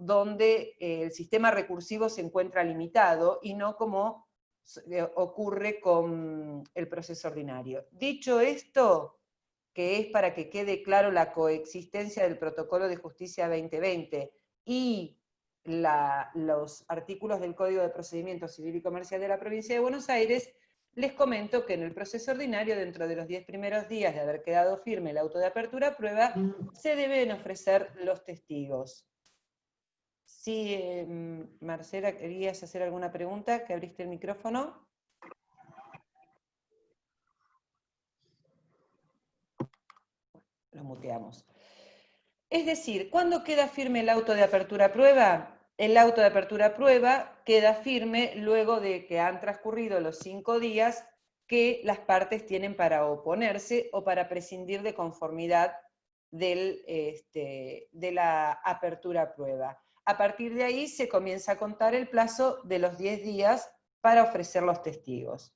donde el sistema recursivo se encuentra limitado y no como ocurre con el proceso ordinario. Dicho esto, que es para que quede claro la coexistencia del Protocolo de Justicia 2020 y los artículos del Código de Procedimiento Civil y Comercial de la Provincia de Buenos Aires, les comento que en el proceso ordinario, dentro de los 10 primeros días de haber quedado firme el auto de apertura a prueba, se deben ofrecer los testigos. Sí, Marcela, ¿querías hacer alguna pregunta? ¿Que abriste el micrófono? Lo muteamos. Es decir, ¿cuándo queda firme el auto de apertura a prueba? El auto de apertura a prueba queda firme luego de que han transcurrido los 5 días que las partes tienen para oponerse o para prescindir de conformidad de la apertura a prueba. A partir de ahí se comienza a contar el plazo de los 10 días para ofrecer los testigos.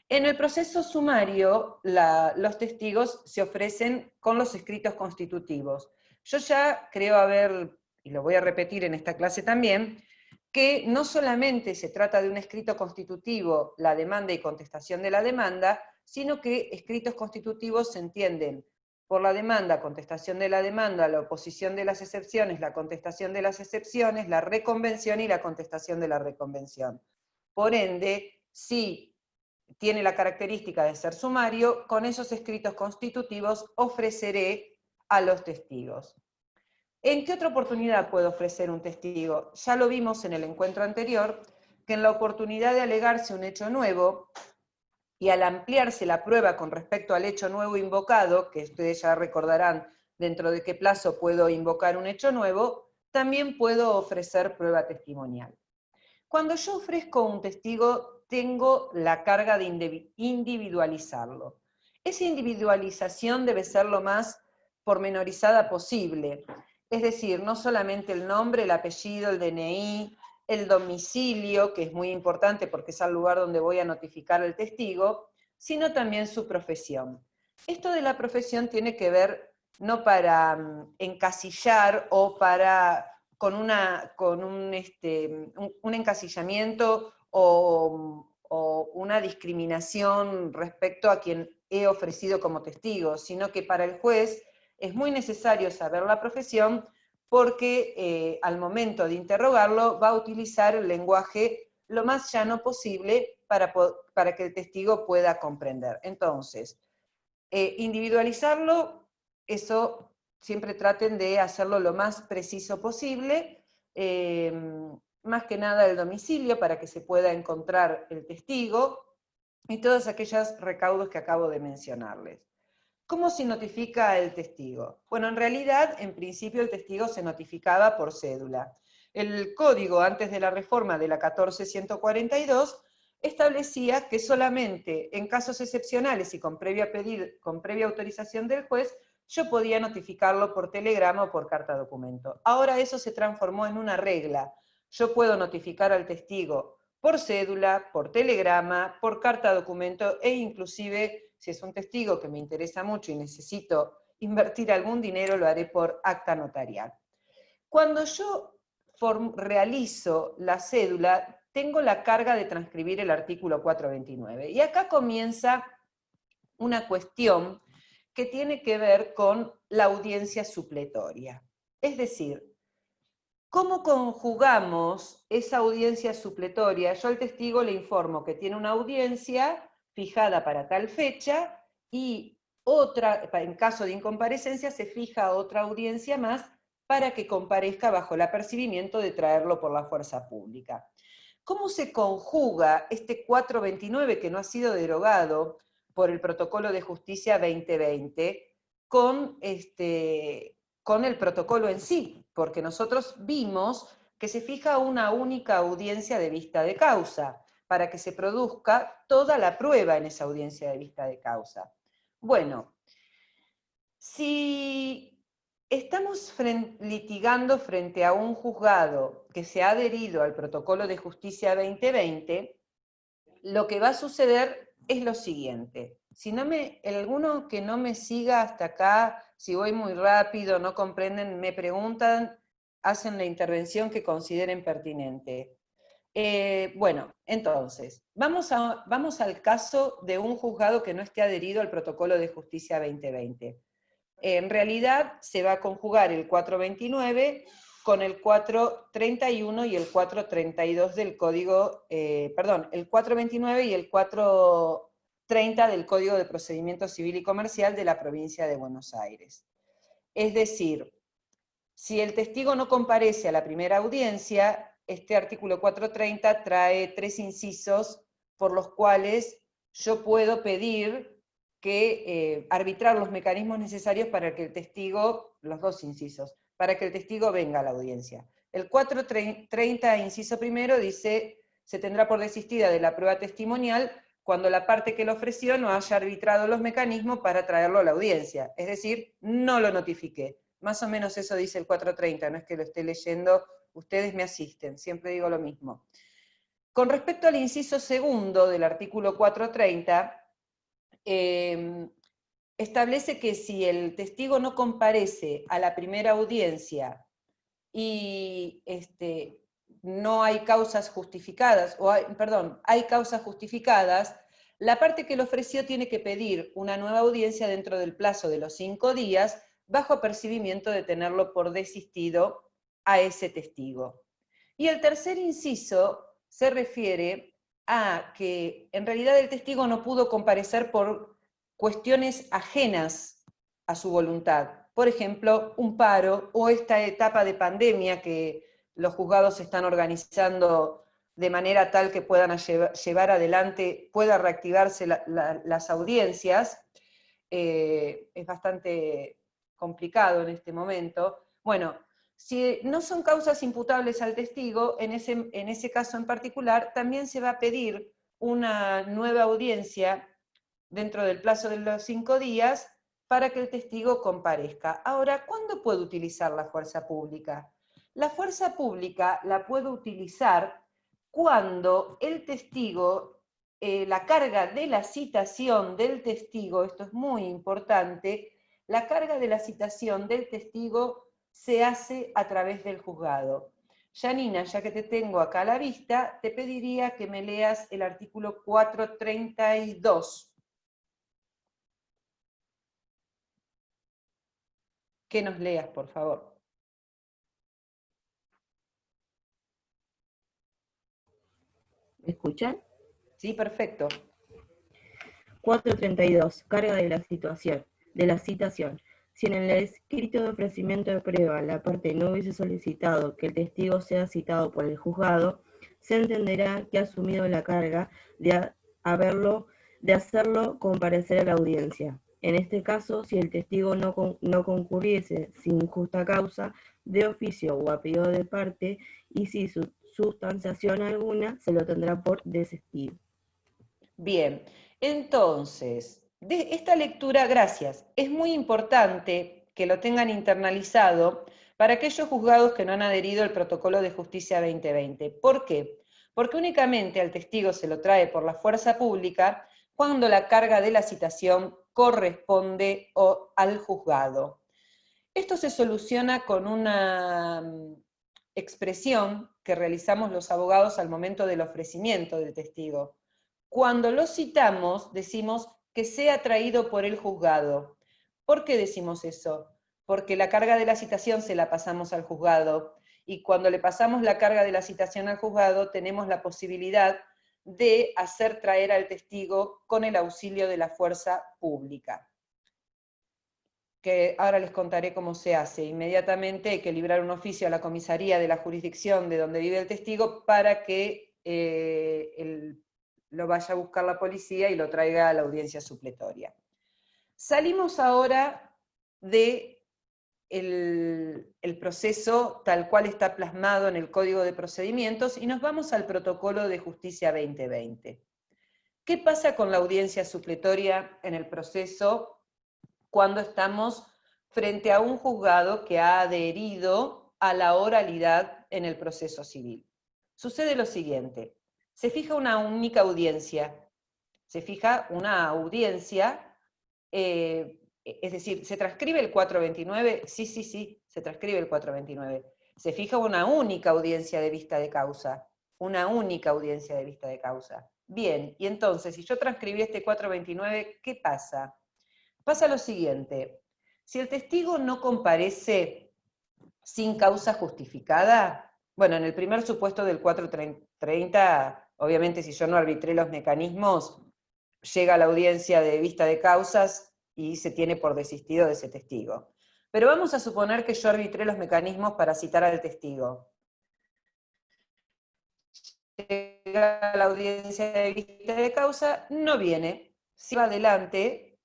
En el proceso sumario, los testigos se ofrecen con los escritos constitutivos. Yo ya creo haber, y lo voy a repetir en esta clase también, que no solamente se trata de un escrito constitutivo, la demanda y contestación de la demanda, sino que escritos constitutivos se entienden por la demanda, contestación de la demanda, la oposición de las excepciones, la contestación de las excepciones, la reconvención y la contestación de la reconvención. Por ende, si tiene la característica de ser sumario, con esos escritos constitutivos ofreceré a los testigos. ¿En qué otra oportunidad puedo ofrecer un testigo? Ya lo vimos en el encuentro anterior, que en la oportunidad de alegarse un hecho nuevo, y al ampliarse la prueba con respecto al hecho nuevo invocado, que ustedes ya recordarán dentro de qué plazo puedo invocar un hecho nuevo, también puedo ofrecer prueba testimonial. Cuando yo ofrezco un testigo, tengo la carga de individualizarlo. Esa individualización debe ser lo más pormenorizada posible. Es decir, no solamente el nombre, el apellido, el DNI, el domicilio, que es muy importante porque es el lugar donde voy a notificar al testigo, sino también su profesión. Esto de la profesión tiene que ver no para encasillar o para con un encasillamiento o una discriminación respecto a quien he ofrecido como testigo, sino que para el juez es muy necesario saber la profesión porque al momento de interrogarlo va a utilizar el lenguaje lo más llano posible para que el testigo pueda comprender. Entonces, individualizarlo, eso siempre traten de hacerlo lo más preciso posible, más que nada el domicilio para que se pueda encontrar el testigo y todos aquellos recaudos que acabo de mencionarles. ¿Cómo se notifica el testigo? Bueno, en realidad, en principio el testigo se notificaba por cédula. El código, antes de la reforma de la 14142, establecía que solamente en casos excepcionales y con previa autorización del juez, yo podía notificarlo por telegrama o por carta documento. Ahora eso se transformó en una regla. Yo puedo notificar al testigo por cédula, por telegrama, por carta documento e inclusive, si es un testigo que me interesa mucho y necesito invertir algún dinero, lo haré por acta notarial. Cuando yo realizo la cédula, tengo la carga de transcribir el artículo 429. Y acá comienza una cuestión que tiene que ver con la audiencia supletoria. Es decir, ¿cómo conjugamos esa audiencia supletoria? Yo al testigo le informo que tiene una audiencia fijada para tal fecha y otra, en caso de incomparecencia, se fija otra audiencia más para que comparezca bajo el apercibimiento de traerlo por la fuerza pública. ¿Cómo se conjuga este 429 que no ha sido derogado por el Protocolo de Justicia 2020 con el protocolo en sí? Porque nosotros vimos que se fija una única audiencia de vista de causa para que se produzca toda la prueba en esa audiencia de vista de causa. Bueno, si estamos litigando frente a un juzgado que se ha adherido al Protocolo de Justicia 2020, lo que va a suceder es lo siguiente. Si alguno que no me siga hasta acá, si voy muy rápido, no comprenden, me preguntan, hacen la intervención que consideren pertinente. Bueno, entonces, vamos al caso de un juzgado que no esté adherido al Protocolo de Justicia 2020. En realidad se va a conjugar el 429 con el 431 y el 432 del Código, el 429 y el 430 del Código de Procedimiento Civil y Comercial de la provincia de Buenos Aires. Es decir, si el testigo no comparece a la primera audiencia, este artículo 430 trae 3 incisos por los cuales yo puedo pedir que arbitrar los mecanismos necesarios para que el testigo, los 2 incisos, para que el testigo venga a la audiencia. El 430, inciso primero, dice, se tendrá por desistida de la prueba testimonial cuando la parte que lo ofreció no haya arbitrado los mecanismos para traerlo a la audiencia. Es decir, no lo notifiqué. Más o menos eso dice el 430, no es que lo esté leyendo, ustedes me asisten, siempre digo lo mismo. Con respecto al inciso segundo del artículo 430, establece que si el testigo no comparece a la primera audiencia y no hay causas justificadas, hay causas justificadas, la parte que lo ofreció tiene que pedir una nueva audiencia dentro del plazo de los 5 días, bajo apercibimiento de tenerlo por desistido a ese testigo. Y el tercer inciso se refiere a que en realidad el testigo no pudo comparecer por cuestiones ajenas a su voluntad. Por ejemplo, un paro o esta etapa de pandemia que los juzgados están organizando de manera tal que puedan llevar adelante, pueda reactivarse las audiencias. Es bastante complicado en este momento. Bueno, si no son causas imputables al testigo, en ese caso en particular, también se va a pedir una nueva audiencia dentro del plazo de los 5 días para que el testigo comparezca. Ahora, ¿cuándo puedo utilizar la fuerza pública? La fuerza pública la puedo utilizar cuando el testigo, la carga de la citación del testigo, esto es muy importante, la carga de la citación del testigo se hace a través del juzgado. Janina, ya que te tengo acá a la vista, te pediría que me leas el artículo 432. Que nos leas, por favor. ¿Me escuchan? Sí, perfecto. 432. Carga de la citación. Si en el escrito de ofrecimiento de prueba la parte no hubiese solicitado que el testigo sea citado por el juzgado, se entenderá que ha asumido la carga de hacerlo comparecer a la audiencia. En este caso, si el testigo no concurriese sin justa causa, de oficio o a pedido de parte, y si sustanciación alguna, se lo tendrá por desistido. Bien, entonces, de esta lectura, gracias, es muy importante que lo tengan internalizado para aquellos juzgados que no han adherido al Protocolo de Justicia 2020. ¿Por qué? Porque únicamente al testigo se lo trae por la fuerza pública cuando la carga de la citación corresponde al juzgado. Esto se soluciona con una expresión que realizamos los abogados al momento del ofrecimiento del testigo. Cuando lo citamos, decimos que sea traído por el juzgado. ¿Por qué decimos eso? Porque la carga de la citación se la pasamos al juzgado, y cuando le pasamos la carga de la citación al juzgado, tenemos la posibilidad de hacer traer al testigo con el auxilio de la fuerza pública. Que ahora les contaré cómo se hace. Inmediatamente hay que librar un oficio a la comisaría de la jurisdicción de donde vive el testigo para que lo vaya a buscar la policía y lo traiga a la audiencia supletoria. Salimos ahora de el proceso tal cual está plasmado en el Código de Procedimientos y nos vamos al Protocolo de Justicia 2020. ¿Qué pasa con la audiencia supletoria en el proceso cuando estamos frente a un juzgado que ha adherido a la oralidad en el proceso civil? Sucede lo siguiente: se fija una única audiencia, es decir, ¿se transcribe el 429? Sí, se transcribe el 429. Se fija una única audiencia de vista de causa, una única audiencia de vista de causa. Bien, y entonces, si yo transcribí este 429, ¿qué pasa? Pasa lo siguiente, si el testigo no comparece sin causa justificada, bueno, en el primer supuesto del 430, obviamente si yo no arbitré los mecanismos, llega a la audiencia de vista de causas y se tiene por desistido de ese testigo. Pero vamos a suponer que yo arbitré los mecanismos para citar al testigo. Llega a la audiencia de vista de causa, no viene, se va adelante,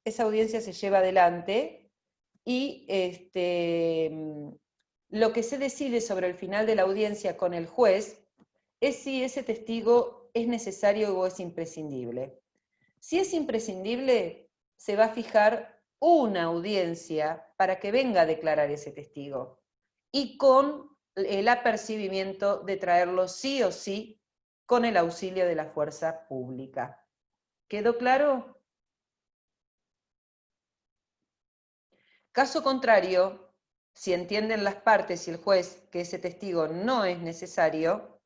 esa audiencia se lleva adelante y lo que se decide sobre el final de la audiencia con el juez es si ese testigo es necesario o es imprescindible. Si es imprescindible, se va a fijar una audiencia para que venga a declarar ese testigo y con el apercibimiento de traerlo sí o sí con el auxilio de la fuerza pública. ¿Quedó claro? Caso contrario, si entienden las partes y el juez que ese testigo no es necesario,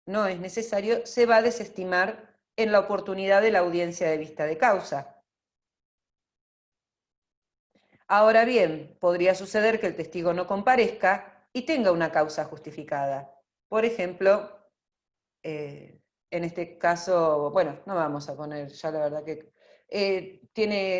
se va a desestimar en la oportunidad de la audiencia de vista de causa. Ahora bien, podría suceder que el testigo no comparezca y tenga una causa justificada. Por ejemplo, en este caso, bueno, no vamos a poner, ya la verdad que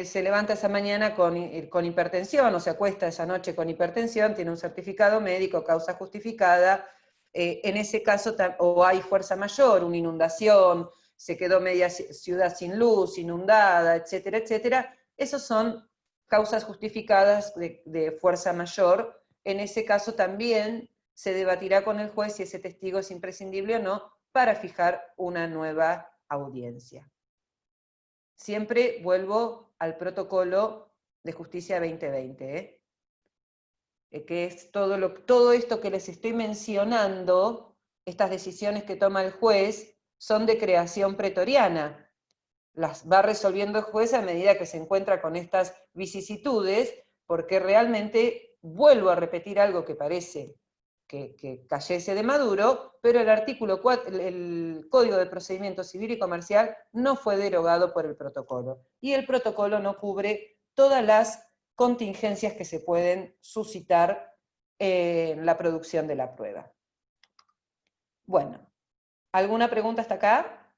se levanta esa mañana con hipertensión, o se acuesta esa noche con hipertensión, tiene un certificado médico, causa justificada, en ese caso, o hay fuerza mayor, una inundación, se quedó media ciudad sin luz, inundada, etcétera, etcétera, esos son causas justificadas de fuerza mayor. En ese caso también se debatirá con el juez si ese testigo es imprescindible o no para fijar una nueva audiencia. Siempre vuelvo al protocolo de Justicia 2020, que es todo esto que les estoy mencionando, estas decisiones que toma el juez, son de creación pretoriana. Las va resolviendo el juez a medida que se encuentra con estas vicisitudes, porque realmente, vuelvo a repetir algo que parece que cayese de maduro, pero el artículo 4, el Código de Procedimiento Civil y Comercial no fue derogado por el protocolo, y el protocolo no cubre todas las contingencias que se pueden suscitar en la producción de la prueba. Bueno, ¿alguna pregunta hasta acá?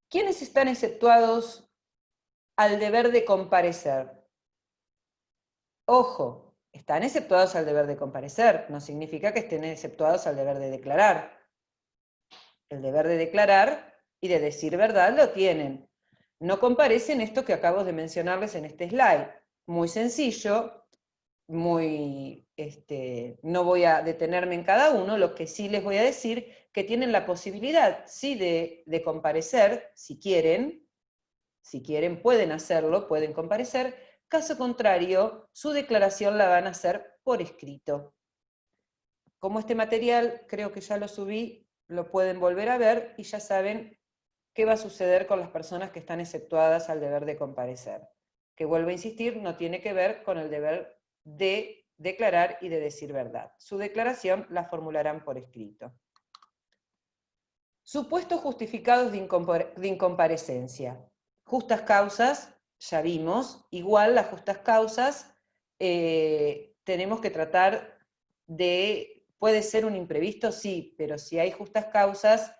¿Quiénes están exceptuados al deber de comparecer? Ojo, están exceptuados al deber de comparecer, no significa que estén exceptuados al deber de declarar. El deber de declarar y de decir verdad lo tienen. No comparecen esto que acabo de mencionarles en este slide. Muy sencillo, no voy a detenerme en cada uno, lo que sí les voy a decir que tienen la posibilidad, sí, de comparecer, si quieren pueden hacerlo, pueden comparecer, caso contrario, su declaración la van a hacer por escrito. Como este material creo que ya lo subí, lo pueden volver a ver y ya saben qué va a suceder con las personas que están exceptuadas al deber de comparecer. Que vuelvo a insistir, no tiene que ver con el deber de declarar y de decir verdad. Su declaración la formularán por escrito. Supuestos justificados de incomparecencia. Justas causas, ya vimos, igual las justas causas tenemos que tratar de, puede ser un imprevisto, sí, pero si hay justas causas,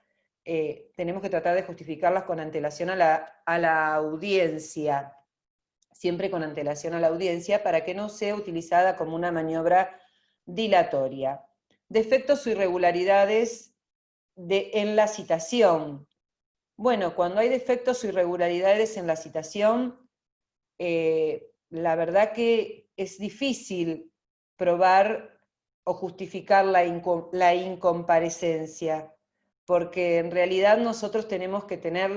tenemos que tratar de justificarlas con antelación a la audiencia, siempre con antelación a la audiencia, para que no sea utilizada como una maniobra dilatoria. Defectos o irregularidades en la citación. Bueno, cuando hay defectos o irregularidades en la citación, la verdad que es difícil probar o justificar la incomparecencia, porque en realidad nosotros tenemos que tener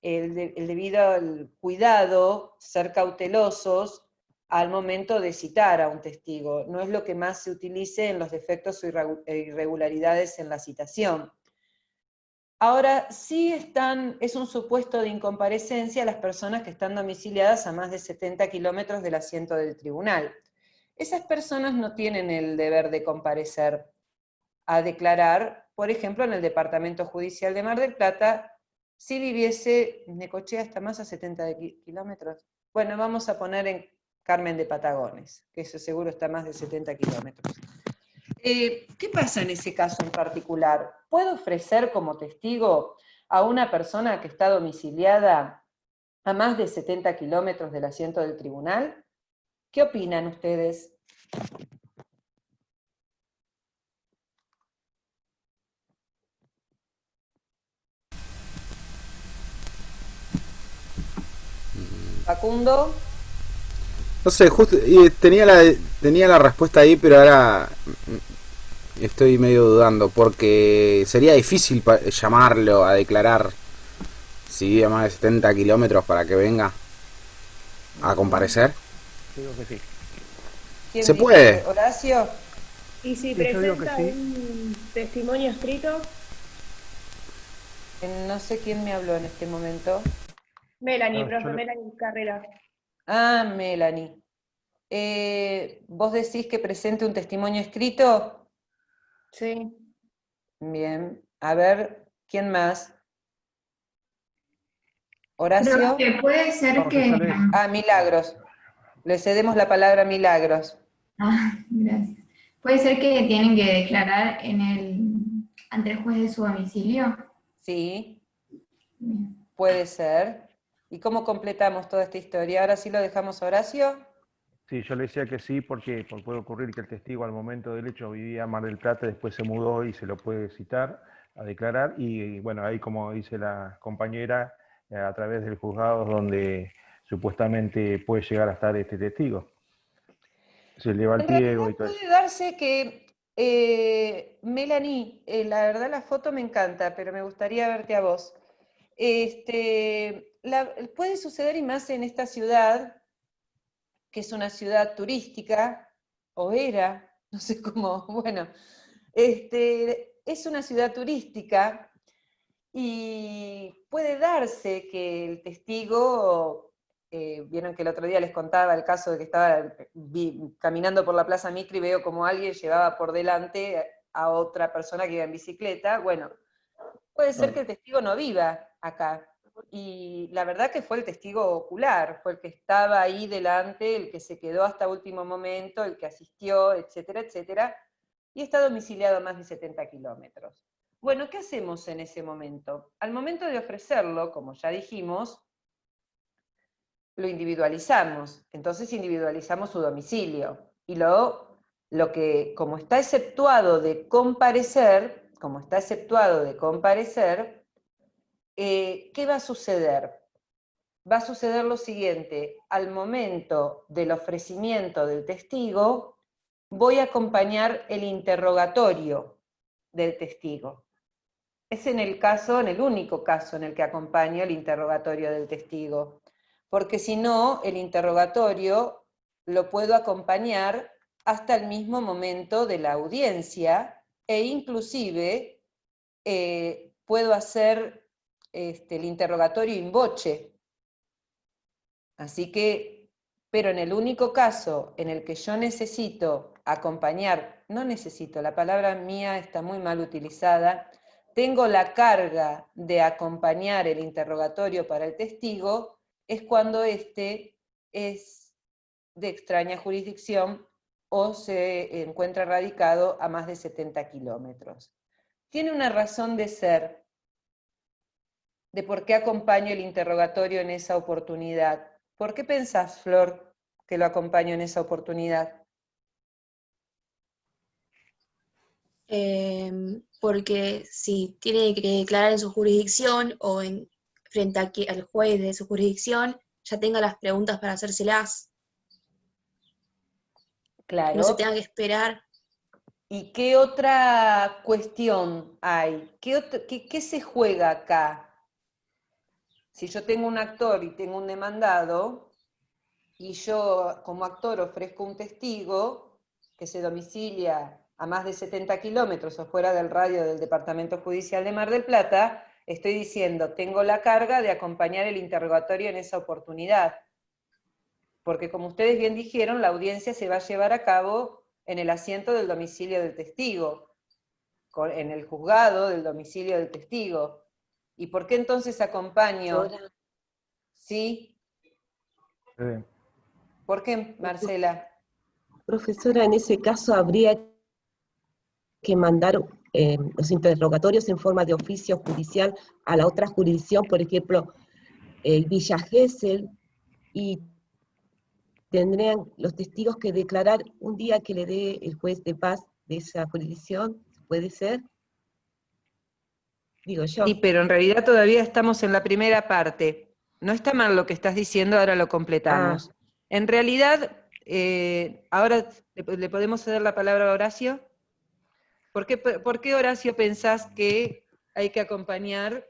el debido cuidado, ser cautelosos al momento de citar a un testigo. No es lo que más se utilice en los defectos o irregularidades en la citación. Ahora, sí es un supuesto de incomparecencia las personas que están domiciliadas a más de 70 kilómetros del asiento del tribunal. esas personas no tienen el deber de comparecer a declarar, por ejemplo, en el Departamento Judicial de Mar del Plata, si viviese Necochea hasta más a 70 kilómetros. Bueno, vamos a poner en Carmen de Patagones, que eso seguro está a más de 70 kilómetros. ¿Qué pasa en ese caso en particular? ¿Puedo ofrecer como testigo a una persona que está domiciliada a más de 70 kilómetros del asiento del tribunal? ¿Qué opinan ustedes? Facundo. No sé, justo tenía la respuesta ahí, pero ahora estoy medio dudando, porque sería difícil llamarlo a declarar si vive a más de 70 kilómetros para que venga a comparecer. Digo que sí. ¿Quién ¿Se dice? puede? ¿Horacio? ¿Y si Sí, yo digo que presenta sí. un testimonio escrito? No sé quién me habló en este momento. Melanie, No, profe, Melanie Carrera. Ah, Melanie. ¿Vos decís que presente un testimonio escrito? Sí. Bien. A ver, ¿quién más? ¿Horacio? Profe, puede ser no, que que... yo le... Ah, Milagros. Le cedemos la palabra a Milagros. Gracias. Puede ser que tienen que declarar ante el juez de su domicilio. Sí, Bien. puede ser. ¿Y cómo completamos toda esta historia? Ahora sí lo dejamos a Horacio. Sí, yo le decía que sí porque puede ocurrir que el testigo al momento del hecho vivía en Mar del Plata, después se mudó y se lo puede citar a declarar y bueno, ahí como dice la compañera, a través del juzgado donde supuestamente puede llegar a estar este testigo. Se le va el En realidad pliego y todo eso. puede darse que, Melanie, la verdad la foto me encanta, pero me gustaría verte a vos. Puede suceder y más en esta ciudad, que es una ciudad turística, o era, no sé cómo, bueno, es una ciudad turística y puede darse que el testigo, vieron que el otro día les contaba el caso de que estaba caminando por la Plaza Mitre y veo como alguien llevaba por delante a otra persona que iba en bicicleta. Bueno, puede ser que el testigo no viva acá. Y la verdad que fue el testigo ocular, fue el que estaba ahí delante, el que se quedó hasta último momento, el que asistió, etcétera, etcétera, y está domiciliado a más de 70 kilómetros. Bueno, ¿qué hacemos en ese momento? Al momento de ofrecerlo, como ya dijimos, lo individualizamos. Entonces individualizamos su domicilio. Y lo que, como está exceptuado de comparecer, ¿qué va a suceder? Va a suceder lo siguiente: al momento del ofrecimiento del testigo, voy a acompañar el interrogatorio del testigo. Es en el único caso en el que acompaño el interrogatorio del testigo, porque si no, el interrogatorio lo puedo acompañar hasta el mismo momento de la audiencia e inclusive puedo hacer el interrogatorio in voce. Así que, pero en el único caso en el que yo necesito acompañar, no necesito, la palabra mía está muy mal utilizada, tengo la carga de acompañar el interrogatorio para el testigo, es cuando éste es de extraña jurisdicción o se encuentra radicado a más de 70 kilómetros. Tiene una razón de ser de por qué acompaño el interrogatorio en esa oportunidad. ¿Por qué pensás, Flor, que lo acompaño en esa oportunidad? Porque si tiene que declarar en su jurisdicción o frente al juez de su jurisdicción, ya tenga las preguntas para hacérselas, que no se Claro. tenga que esperar. ¿Y qué otra cuestión hay? ¿Qué se juega acá? Si yo tengo un actor y tengo un demandado, y yo como actor ofrezco un testigo que se domicilia a más de 70 kilómetros o fuera del radio del Departamento Judicial de Mar del Plata, estoy diciendo, tengo la carga de acompañar el interrogatorio en esa oportunidad. porque como ustedes bien dijeron, la audiencia se va a llevar a cabo en el asiento del domicilio del testigo, en el juzgado del domicilio del testigo. ¿Y por qué entonces acompaño? ¿Sí? ¿Por qué, Marcela? Profesora, en ese caso habría que mandar los interrogatorios en forma de oficio judicial a la otra jurisdicción, por ejemplo, Villa Gesell, y tendrían los testigos que declarar un día que le dé el juez de paz de esa jurisdicción, ¿puede ser? Digo yo. Sí, pero en realidad todavía estamos en la primera parte. No está mal lo que estás diciendo, ahora lo completamos. En realidad, ahora le podemos ceder la palabra a Horacio. ¿Por qué, Horacio, pensás que hay que acompañar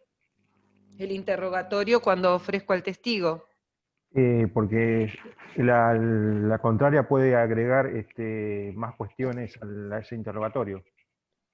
el interrogatorio cuando ofrezco al testigo? Porque la contraria puede agregar más cuestiones a ese interrogatorio.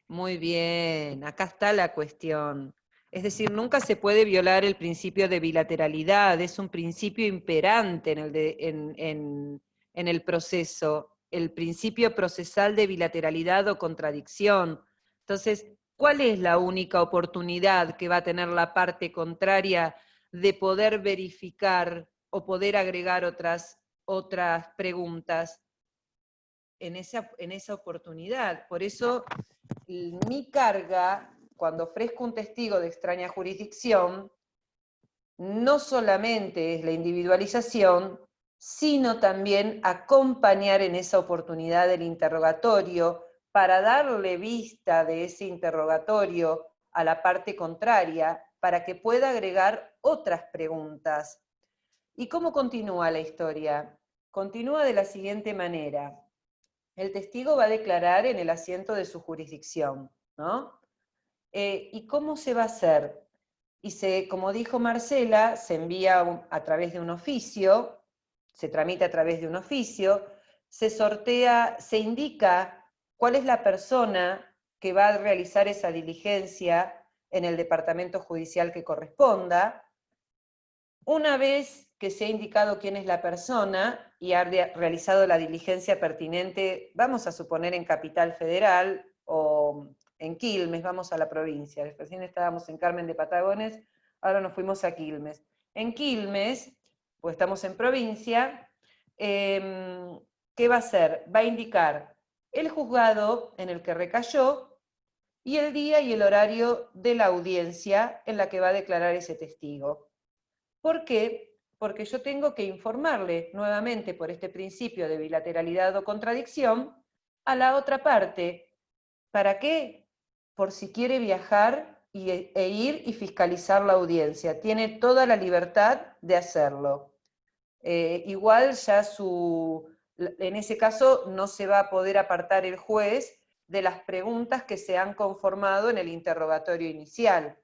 Muy bien, acá está la cuestión. Es decir, nunca se puede violar el principio de bilateralidad, es un principio imperante en el proceso, el principio procesal de bilateralidad o contradicción. Entonces, ¿cuál es la única oportunidad que va a tener la parte contraria de poder verificar o poder agregar otras preguntas? En esa oportunidad. Por eso, mi carga, cuando ofrezco un testigo de extraña jurisdicción, no solamente es la individualización, sino también acompañar en esa oportunidad del interrogatorio para darle vista de ese interrogatorio a la parte contraria, para que pueda agregar otras preguntas. ¿Y cómo continúa la historia? Continúa de la siguiente manera. El testigo va a declarar en el asiento de su jurisdicción, ¿no? ¿Y cómo se va a hacer? Y como dijo Marcela, se envía a través de un oficio, se tramita a través de un oficio, se sortea, se indica cuál es la persona que va a realizar esa diligencia en el departamento judicial que corresponda. Una vez que se ha indicado quién es la persona y ha realizado la diligencia pertinente, vamos a suponer en Capital Federal o en Quilmes, vamos a la provincia. Recién estábamos en Carmen de Patagones, ahora nos fuimos a Quilmes. En Quilmes, pues estamos en provincia, ¿qué va a hacer? Va a indicar el juzgado en el que recayó y el día y el horario de la audiencia en la que va a declarar ese testigo. ¿Por qué? Porque yo tengo que informarle nuevamente por este principio de bilateralidad o contradicción a la otra parte. ¿Para qué? Por si quiere viajar e ir y fiscalizar la audiencia. Tiene toda la libertad de hacerlo. Igual ya en ese caso no se va a poder apartar el juez de las preguntas que se han conformado en el interrogatorio inicial.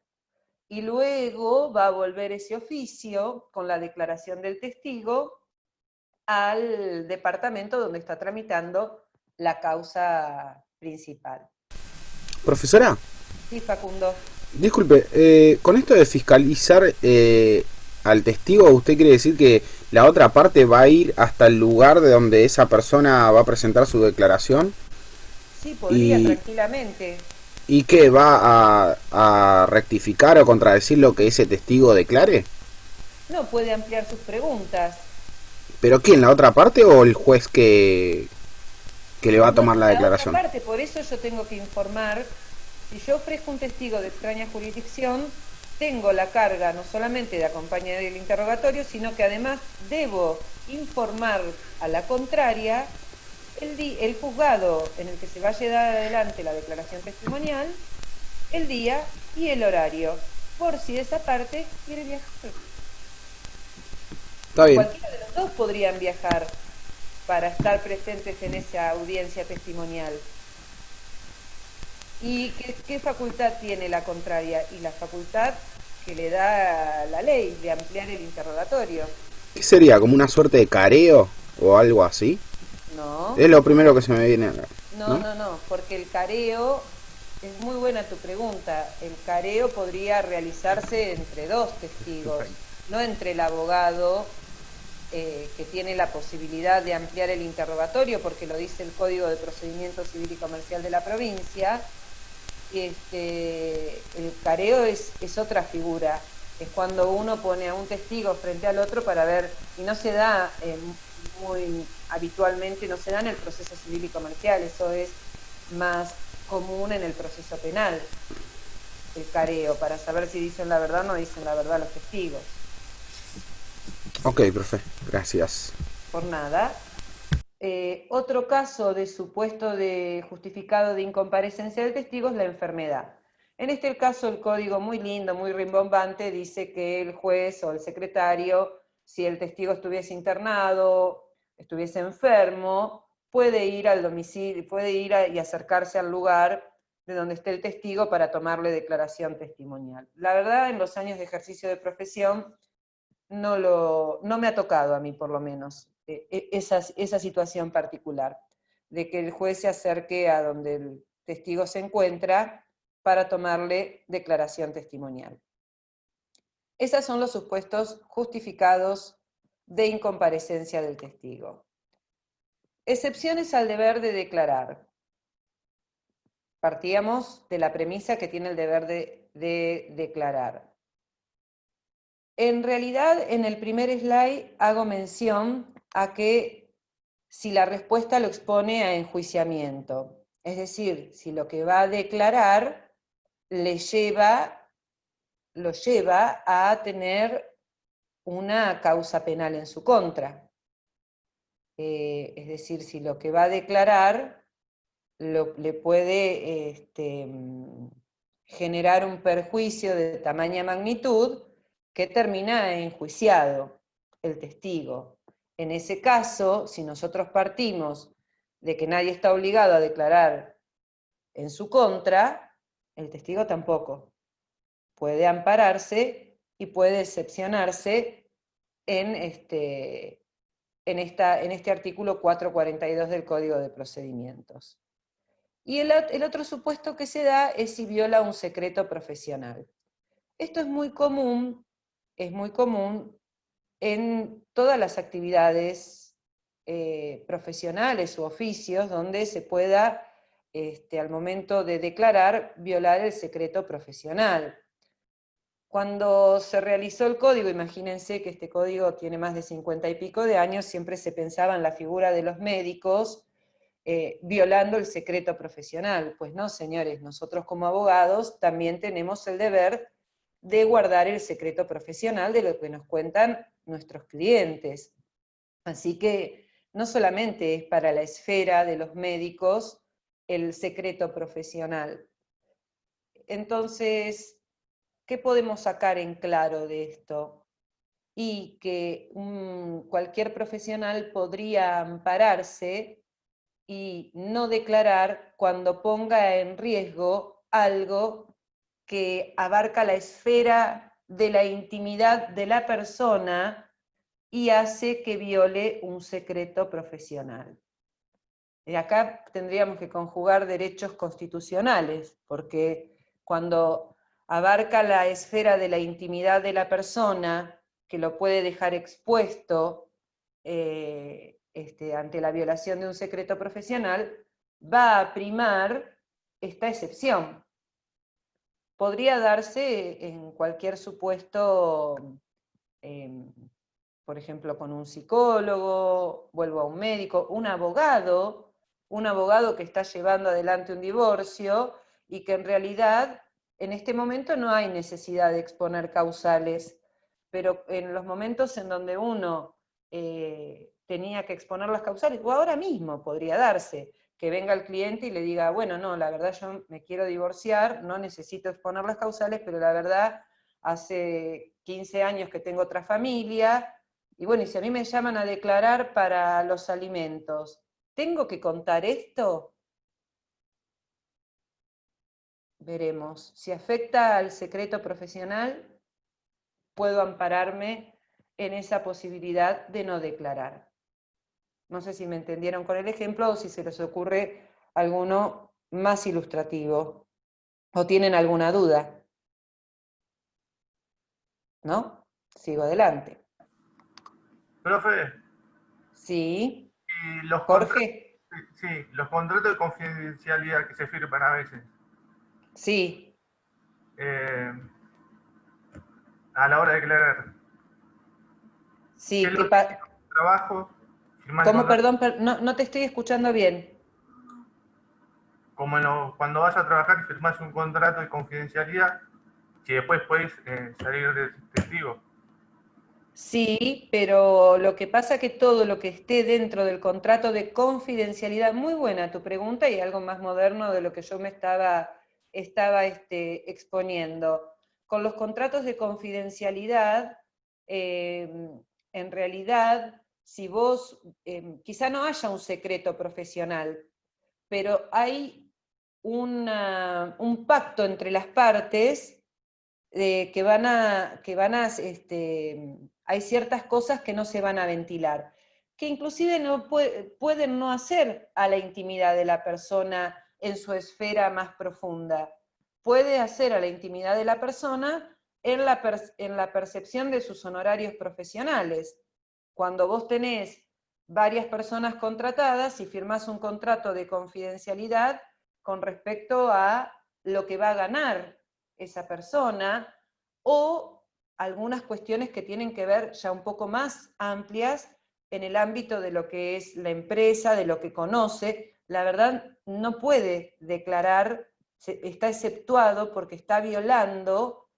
Y luego va a volver ese oficio con la declaración del testigo al departamento donde está tramitando la causa principal. Profesora. Sí, Facundo. Disculpe, con esto de fiscalizar al testigo, ¿usted quiere decir que la otra parte va a ir hasta el lugar de donde esa persona va a presentar su declaración? Sí, podría tranquilamente. ¿Y qué? ¿Va a rectificar o contradecir lo que ese testigo declare? No, puede ampliar sus preguntas. ¿Pero quién? ¿La otra parte o el juez que le va a tomar la declaración? La otra parte, por eso yo tengo que informar. Si yo ofrezco un testigo de extraña jurisdicción, tengo la carga no solamente de acompañar el interrogatorio, sino que además debo informar a la contraria el juzgado en el que se va a llevar adelante la declaración testimonial, el día y el horario, por si esa parte quiere viajar. Está bien. Cualquiera de los dos podrían viajar para estar presentes en esa audiencia testimonial. ¿Y qué facultad tiene la contraria? Y la facultad que le da la ley de ampliar el interrogatorio. ¿Qué sería? ¿Como una suerte de careo o algo así? No. Es lo primero que se me viene a la... No, porque el careo, es muy buena tu pregunta, el careo podría realizarse entre dos testigos, no entre el abogado que tiene la posibilidad de ampliar el interrogatorio, porque lo dice el Código de Procedimiento Civil y Comercial de la provincia. El careo es otra figura, es cuando uno pone a un testigo frente al otro para ver, y no se da muy habitualmente, no se da en el proceso civil y comercial, eso es más común en el proceso penal, el careo, para saber si dicen la verdad o no dicen la verdad los testigos. Ok, profe, gracias. Por nada. Otro caso de supuesto de justificado de incomparecencia del testigo es la enfermedad. En este caso el código muy lindo, muy rimbombante, dice que el juez o el secretario, si el testigo estuviese internado, estuviese enfermo, puede ir al domicilio, puede ir y acercarse al lugar de donde esté el testigo para tomarle declaración testimonial. La verdad, en los años de ejercicio de profesión, no me ha tocado a mí, por lo menos, esa situación particular, de que el juez se acerque a donde el testigo se encuentra para tomarle declaración testimonial. Esos son los supuestos justificados de incomparecencia del testigo. Excepciones al deber de declarar. Partíamos de la premisa que tiene el deber de declarar. En realidad, en el primer slide hago mención a que si la respuesta lo expone a enjuiciamiento, es decir, si lo que va a declarar lo lleva a tener una causa penal en su contra. Es decir, si lo que va a declarar le puede generar un perjuicio de tamaña magnitud que termina enjuiciado el testigo. En ese caso, si nosotros partimos de que nadie está obligado a declarar en su contra, el testigo tampoco. Puede ampararse y puede excepcionarse en este artículo 442 del Código de Procedimientos. Y el otro supuesto que se da es si viola un secreto profesional. Esto es muy común en todas las actividades profesionales u oficios donde se pueda, al momento de declarar, violar el secreto profesional. Cuando se realizó el código, imagínense que este código tiene más de 50 y pico de años, siempre se pensaba en la figura de los médicos violando el secreto profesional. Pues no, señores, nosotros como abogados también tenemos el deber de guardar el secreto profesional de lo que nos cuentan nuestros clientes. Así que no solamente es para la esfera de los médicos el secreto profesional. Entonces, ¿qué podemos sacar en claro de esto? Y que cualquier profesional podría ampararse y no declarar cuando ponga en riesgo algo que abarca la esfera de la intimidad de la persona y hace que viole un secreto profesional. Y acá tendríamos que conjugar derechos constitucionales, porque cuando abarca la esfera de la intimidad de la persona, que lo puede dejar expuesto ante la violación de un secreto profesional, va a primar esta excepción. Podría darse en cualquier supuesto, por ejemplo, con un psicólogo, vuelvo a un médico, un abogado que está llevando adelante un divorcio y que en realidad en este momento no hay necesidad de exponer causales, pero en los momentos en donde uno tenía que exponer las causales, o ahora mismo podría darse, que venga el cliente y le diga, bueno, no, la verdad yo me quiero divorciar, no necesito exponer las causales, pero la verdad hace 15 años que tengo otra familia, y bueno, y si a mí me llaman a declarar para los alimentos, ¿tengo que contar esto? Veremos. Si afecta al secreto profesional, puedo ampararme en esa posibilidad de no declarar. No sé si me entendieron con el ejemplo o si se les ocurre alguno más ilustrativo o tienen alguna duda. ¿No? Sigo adelante. Profe, Sí, y los Jorge. sí, los contratos de confidencialidad que se firman a veces, Sí, a la hora de declarar, ¿qué es sí, lo que es trabajo? Firmar el ¿cómo, contrato, perdón? No te estoy escuchando bien. como cuando vas a trabajar y firmas un contrato de confidencialidad, si después puedes salir de testigo. Sí, pero lo que pasa que todo lo que esté dentro del contrato de confidencialidad, muy buena tu pregunta y algo más moderno de lo que yo me estaba exponiendo. Con los contratos de confidencialidad, en realidad, si vos, quizá no haya un secreto profesional, pero hay un pacto entre las partes hay ciertas cosas que no se van a ventilar, que inclusive no pueden no hacer a la intimidad de la persona en su esfera más profunda. Puede hacer a la intimidad de la persona en la percepción de sus honorarios profesionales. Cuando vos tenés varias personas contratadas y firmás un contrato de confidencialidad con respecto a lo que va a ganar esa persona, o algunas cuestiones que tienen que ver ya un poco más amplias en el ámbito de lo que es la empresa, de lo que conoce. La verdad no puede declarar, está exceptuado porque está violando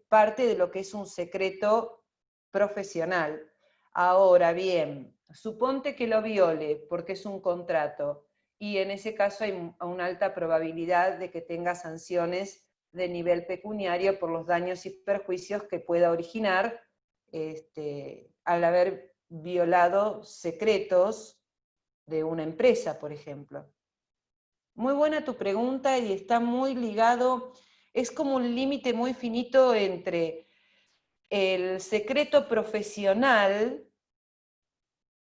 parte de lo que es un secreto profesional. Ahora bien, suponte que lo viole porque es un contrato, y en ese caso hay una alta probabilidad de que tenga sanciones de nivel pecuniario por los daños y perjuicios que pueda originar al haber violado secretos de una empresa, por ejemplo. Muy buena tu pregunta y está muy ligado, es como un límite muy finito entre el secreto profesional,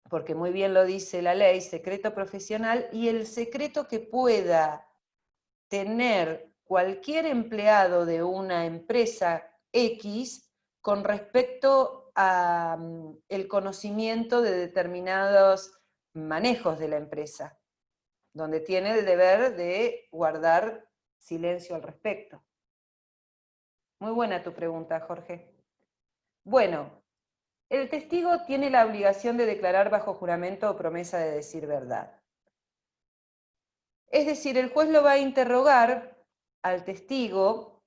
porque muy bien lo dice la ley, secreto profesional, y el secreto que pueda tener cualquier empleado de una empresa X con respecto a el conocimiento de determinados manejos de la empresa, donde tiene el deber de guardar silencio al respecto. Muy buena tu pregunta, Jorge. Bueno, el testigo tiene la obligación de declarar bajo juramento o promesa de decir verdad. Es decir, el juez lo va a interrogar al testigo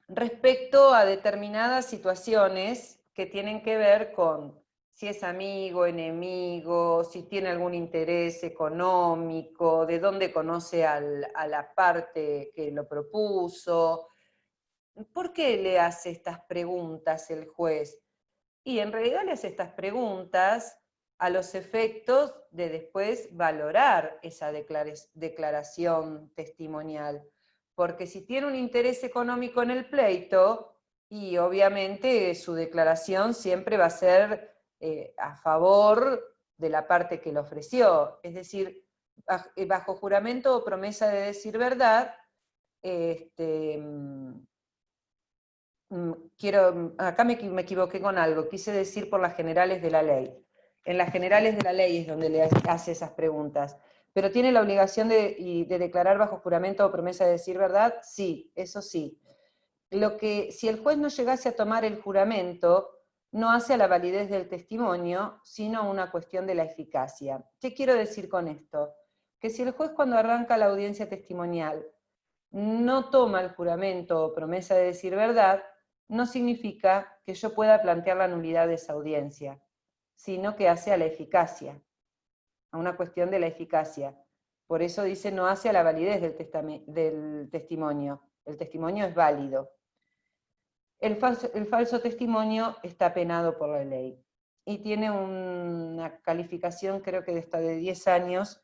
respecto a determinadas situaciones que tienen que ver con si es amigo, enemigo, si tiene algún interés económico, de dónde conoce a la parte que lo propuso. ¿Por qué le hace estas preguntas el juez? Y en realidad le hace estas preguntas a los efectos de después valorar esa declaración testimonial. Porque si tiene un interés económico en el pleito, y obviamente su declaración siempre va a ser a favor de la parte que le ofreció. Es decir, bajo juramento o promesa de decir verdad, acá me equivoqué con algo, quise decir por las generales de la ley. En las generales de la ley es donde le hace esas preguntas. ¿Pero tiene la obligación de declarar bajo juramento o promesa de decir verdad? Sí, eso sí. Si el juez no llegase a tomar el juramento, no hace a la validez del testimonio, sino una cuestión de la eficacia. ¿Qué quiero decir con esto? Que si el juez cuando arranca la audiencia testimonial no toma el juramento o promesa de decir verdad, no significa que yo pueda plantear la nulidad de esa audiencia, sino que hace a la eficacia, a una cuestión de la eficacia. Por eso dice no hace a la validez del testimonio. El testimonio es válido. El falso testimonio está penado por la ley y tiene una calificación, creo que de 10 años,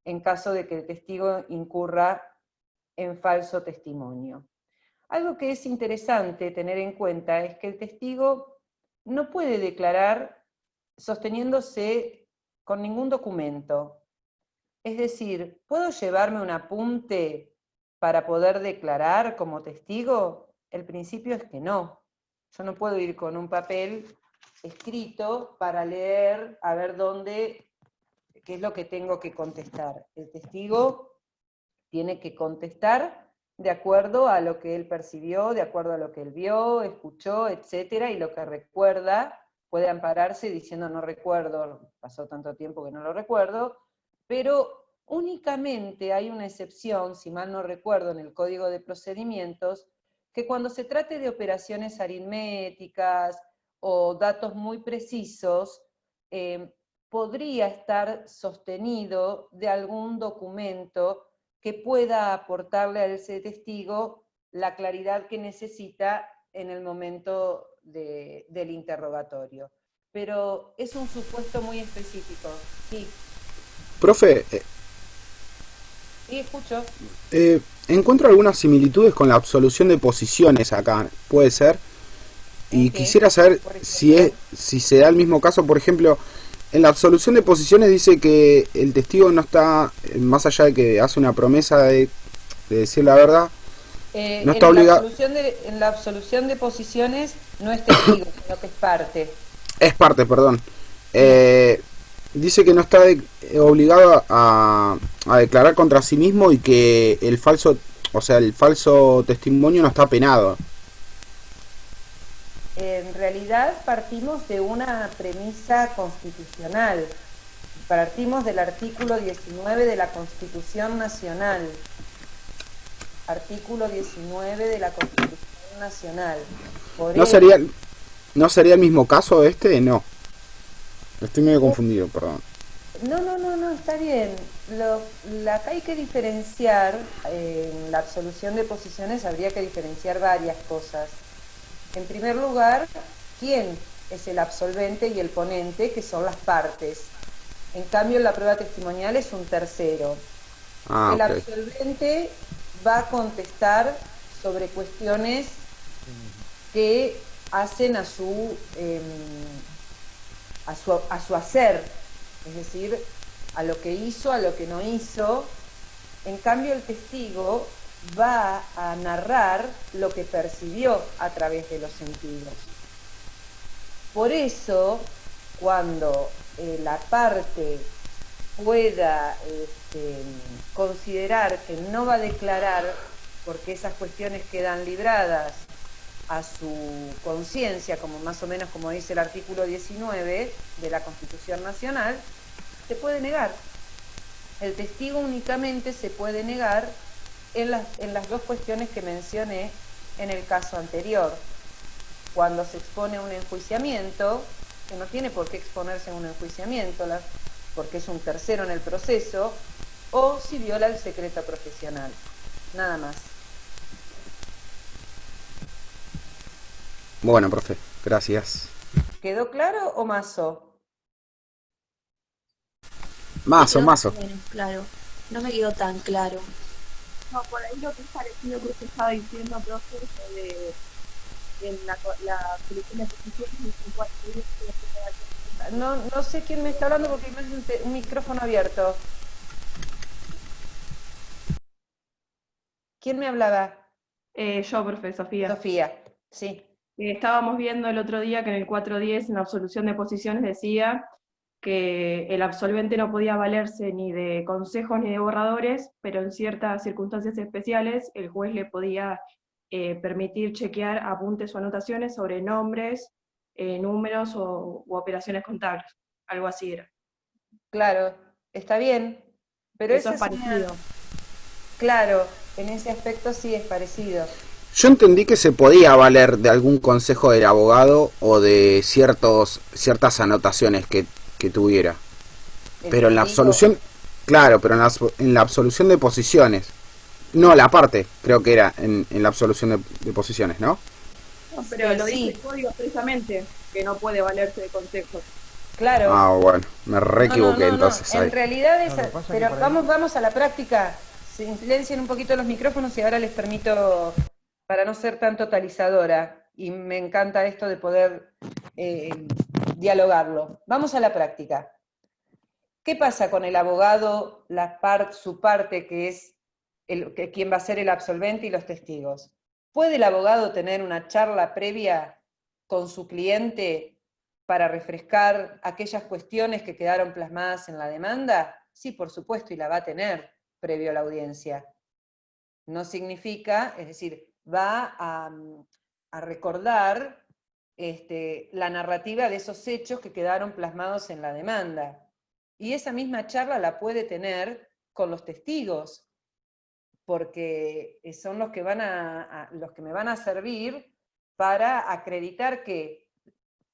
en caso de que el testigo incurra en falso testimonio. Algo que es interesante tener en cuenta es que el testigo no puede declarar sosteniéndose con ningún documento. Es decir, ¿puedo llevarme un apunte para poder declarar como testigo? El principio es que no. Yo no puedo ir con un papel escrito para leer, a ver qué es lo que tengo que contestar. El testigo tiene que contestar de acuerdo a lo que él percibió, de acuerdo a lo que él vio, escuchó, etcétera, y lo que recuerda. Puede ampararse diciendo no recuerdo, pasó tanto tiempo que no lo recuerdo, pero únicamente hay una excepción, si mal no recuerdo, en el Código de Procedimientos, que cuando se trate de operaciones aritméticas o datos muy precisos, podría estar sostenido de algún documento que pueda aportarle a ese testigo la claridad que necesita en el momento del interrogatorio. Pero es un supuesto muy específico. Sí. Profe, Sí, escucho. encuentro algunas similitudes con la absolución de posiciones acá, ¿puede ser? Y ¿Qué? quisiera saber Por si ejemplo. si se da el mismo caso. Por ejemplo, en la absolución de posiciones dice que el testigo no está, más allá de que hace una promesa de decir la verdad, no está obligado. En la absolución de posiciones no es testigo, sino que es parte. Es parte, perdón. Sí. Dice que no está obligado a declarar contra sí mismo y que el falso testimonio no está penado. En realidad partimos de una premisa constitucional. Partimos del artículo 19 de la Constitución Nacional. Artículo 19 de la Constitución Nacional. ¿No sería el mismo caso este? No. Estoy medio confundido, perdón. No, está bien. Acá hay que diferenciar, en la absolución de posiciones habría que diferenciar varias cosas. En primer lugar, ¿quién es el absolvente y el ponente, que son las partes? En cambio, en la prueba testimonial es un tercero. El absolvente va a contestar sobre cuestiones que hacen a su hacer, es decir, a lo que hizo, a lo que no hizo. En cambio, el testigo va a narrar lo que percibió a través de los sentidos. Por eso, cuando la parte pueda considerar que no va a declarar, porque esas cuestiones quedan libradas a su conciencia, como más o menos como dice el artículo 19 de la Constitución Nacional, se puede negar. El testigo únicamente se puede negar en las dos cuestiones que mencioné en el caso anterior. Cuando se expone un enjuiciamiento, que no tiene por qué exponerse a un enjuiciamiento, porque es un tercero en el proceso, o si viola el secreto profesional. Nada más. Bueno, profe, gracias. ¿Quedó claro o mazo? Mazo. Más o menos, claro. No me quedó tan claro. No, por ahí lo que es parecido que usted estaba diciendo, profe, de la solución de posiciones No sé quién me está hablando porque no es un micrófono abierto. ¿Quién me hablaba? Yo, profe, Sofía. Sofía, sí. Estábamos viendo el otro día que en el 410, en la absolución de posiciones, decía que el absolvente no podía valerse ni de consejos ni de borradores, pero en ciertas circunstancias especiales el juez le podía permitir chequear apuntes o anotaciones sobre nombres, números u operaciones contables, algo así era. Claro, está bien, pero Eso esa es parecido. Claro, en ese aspecto sí es parecido. Yo entendí que se podía valer de algún consejo del abogado o de ciertas anotaciones que tuviera. Pero en la absolución, claro, pero en la absolución de posiciones. No, la parte, creo que era en la absolución de posiciones, ¿no? No, pero lo dice el código expresamente, que no puede valerse de consejos. Claro. Ah, bueno, me re equivoqué entonces. En realidad pero vamos a la práctica. Silencien un poquito los micrófonos y ahora les permito, para no ser tan totalizadora, y me encanta esto de poder dialogarlo. Vamos a la práctica. ¿Qué pasa con el abogado, su parte, que es quien va a ser el absolvente, y los testigos? ¿Puede el abogado tener una charla previa con su cliente para refrescar aquellas cuestiones que quedaron plasmadas en la demanda? Sí, por supuesto, y la va a tener previo a la audiencia. No significa, es decir, va a recordar la narrativa de esos hechos que quedaron plasmados en la demanda. Y esa misma charla la puede tener con los testigos, porque son los que, los que me van a servir para acreditar que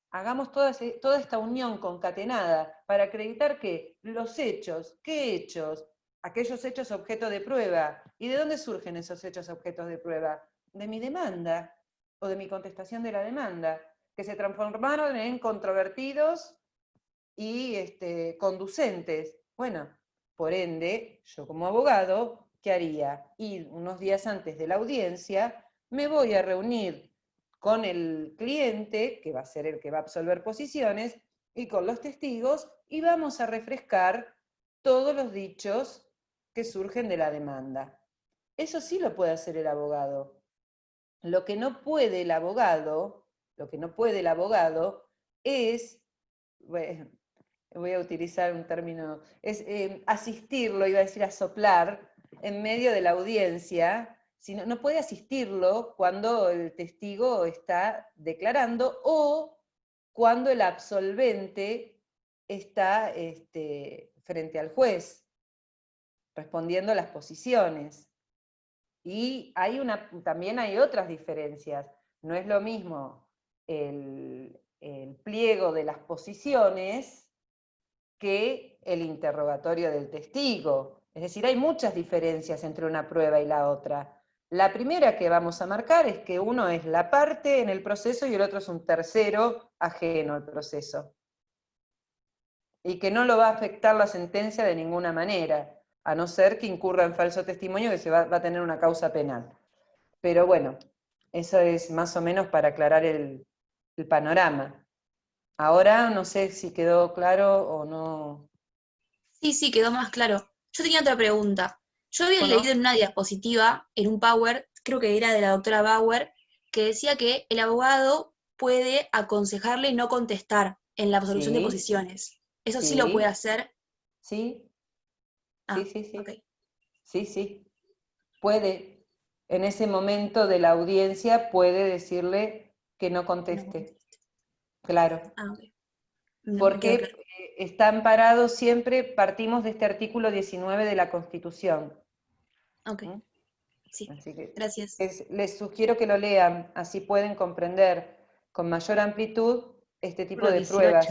hagamos toda esta unión concatenada, para acreditar que los hechos, ¿qué hechos? Aquellos hechos objeto de prueba. ¿Y de dónde surgen esos hechos objetos de prueba? De mi demanda, o de mi contestación de la demanda, que se transformaron en controvertidos y conducentes. Bueno, por ende, yo como abogado, ¿qué haría? Ir unos días antes de la audiencia, me voy a reunir con el cliente, que va a ser el que va a absolver posiciones, y con los testigos, y vamos a refrescar todos los dichos que surgen de la demanda. Eso sí lo puede hacer el abogado. Lo que no puede el abogado es, bueno, voy a utilizar un término, es asistirlo, iba a decir asoplar, en medio de la audiencia, sino, no puede asistirlo cuando el testigo está declarando o cuando el absolvente está frente al juez, respondiendo a las posiciones. Y también hay otras diferencias. No es lo mismo el pliego de las posiciones que el interrogatorio del testigo. Es decir, hay muchas diferencias entre una prueba y la otra. La primera que vamos a marcar es que uno es la parte en el proceso y el otro es un tercero ajeno al proceso. Y que no lo va a afectar la sentencia de ninguna manera, a no ser que incurra en falso testimonio, que se va a tener una causa penal. Pero bueno, eso es más o menos para aclarar el panorama. Ahora no sé si quedó claro o no. Sí, quedó más claro. Yo tenía otra pregunta. Yo había Bueno. leído en una diapositiva, en un Power, creo que era de la doctora Bauer, que decía que el abogado puede aconsejarle no contestar en la absolución de posiciones. ¿Eso sí lo puede hacer? Sí. Sí. Okay. Sí. Puede. En ese momento de la audiencia puede decirle que no conteste. Claro. Okay. Porque está amparado siempre, partimos de este artículo 19 de la Constitución. Ok. Sí, así que gracias. Les sugiero que lo lean, así pueden comprender con mayor amplitud este tipo de 18. pruebas.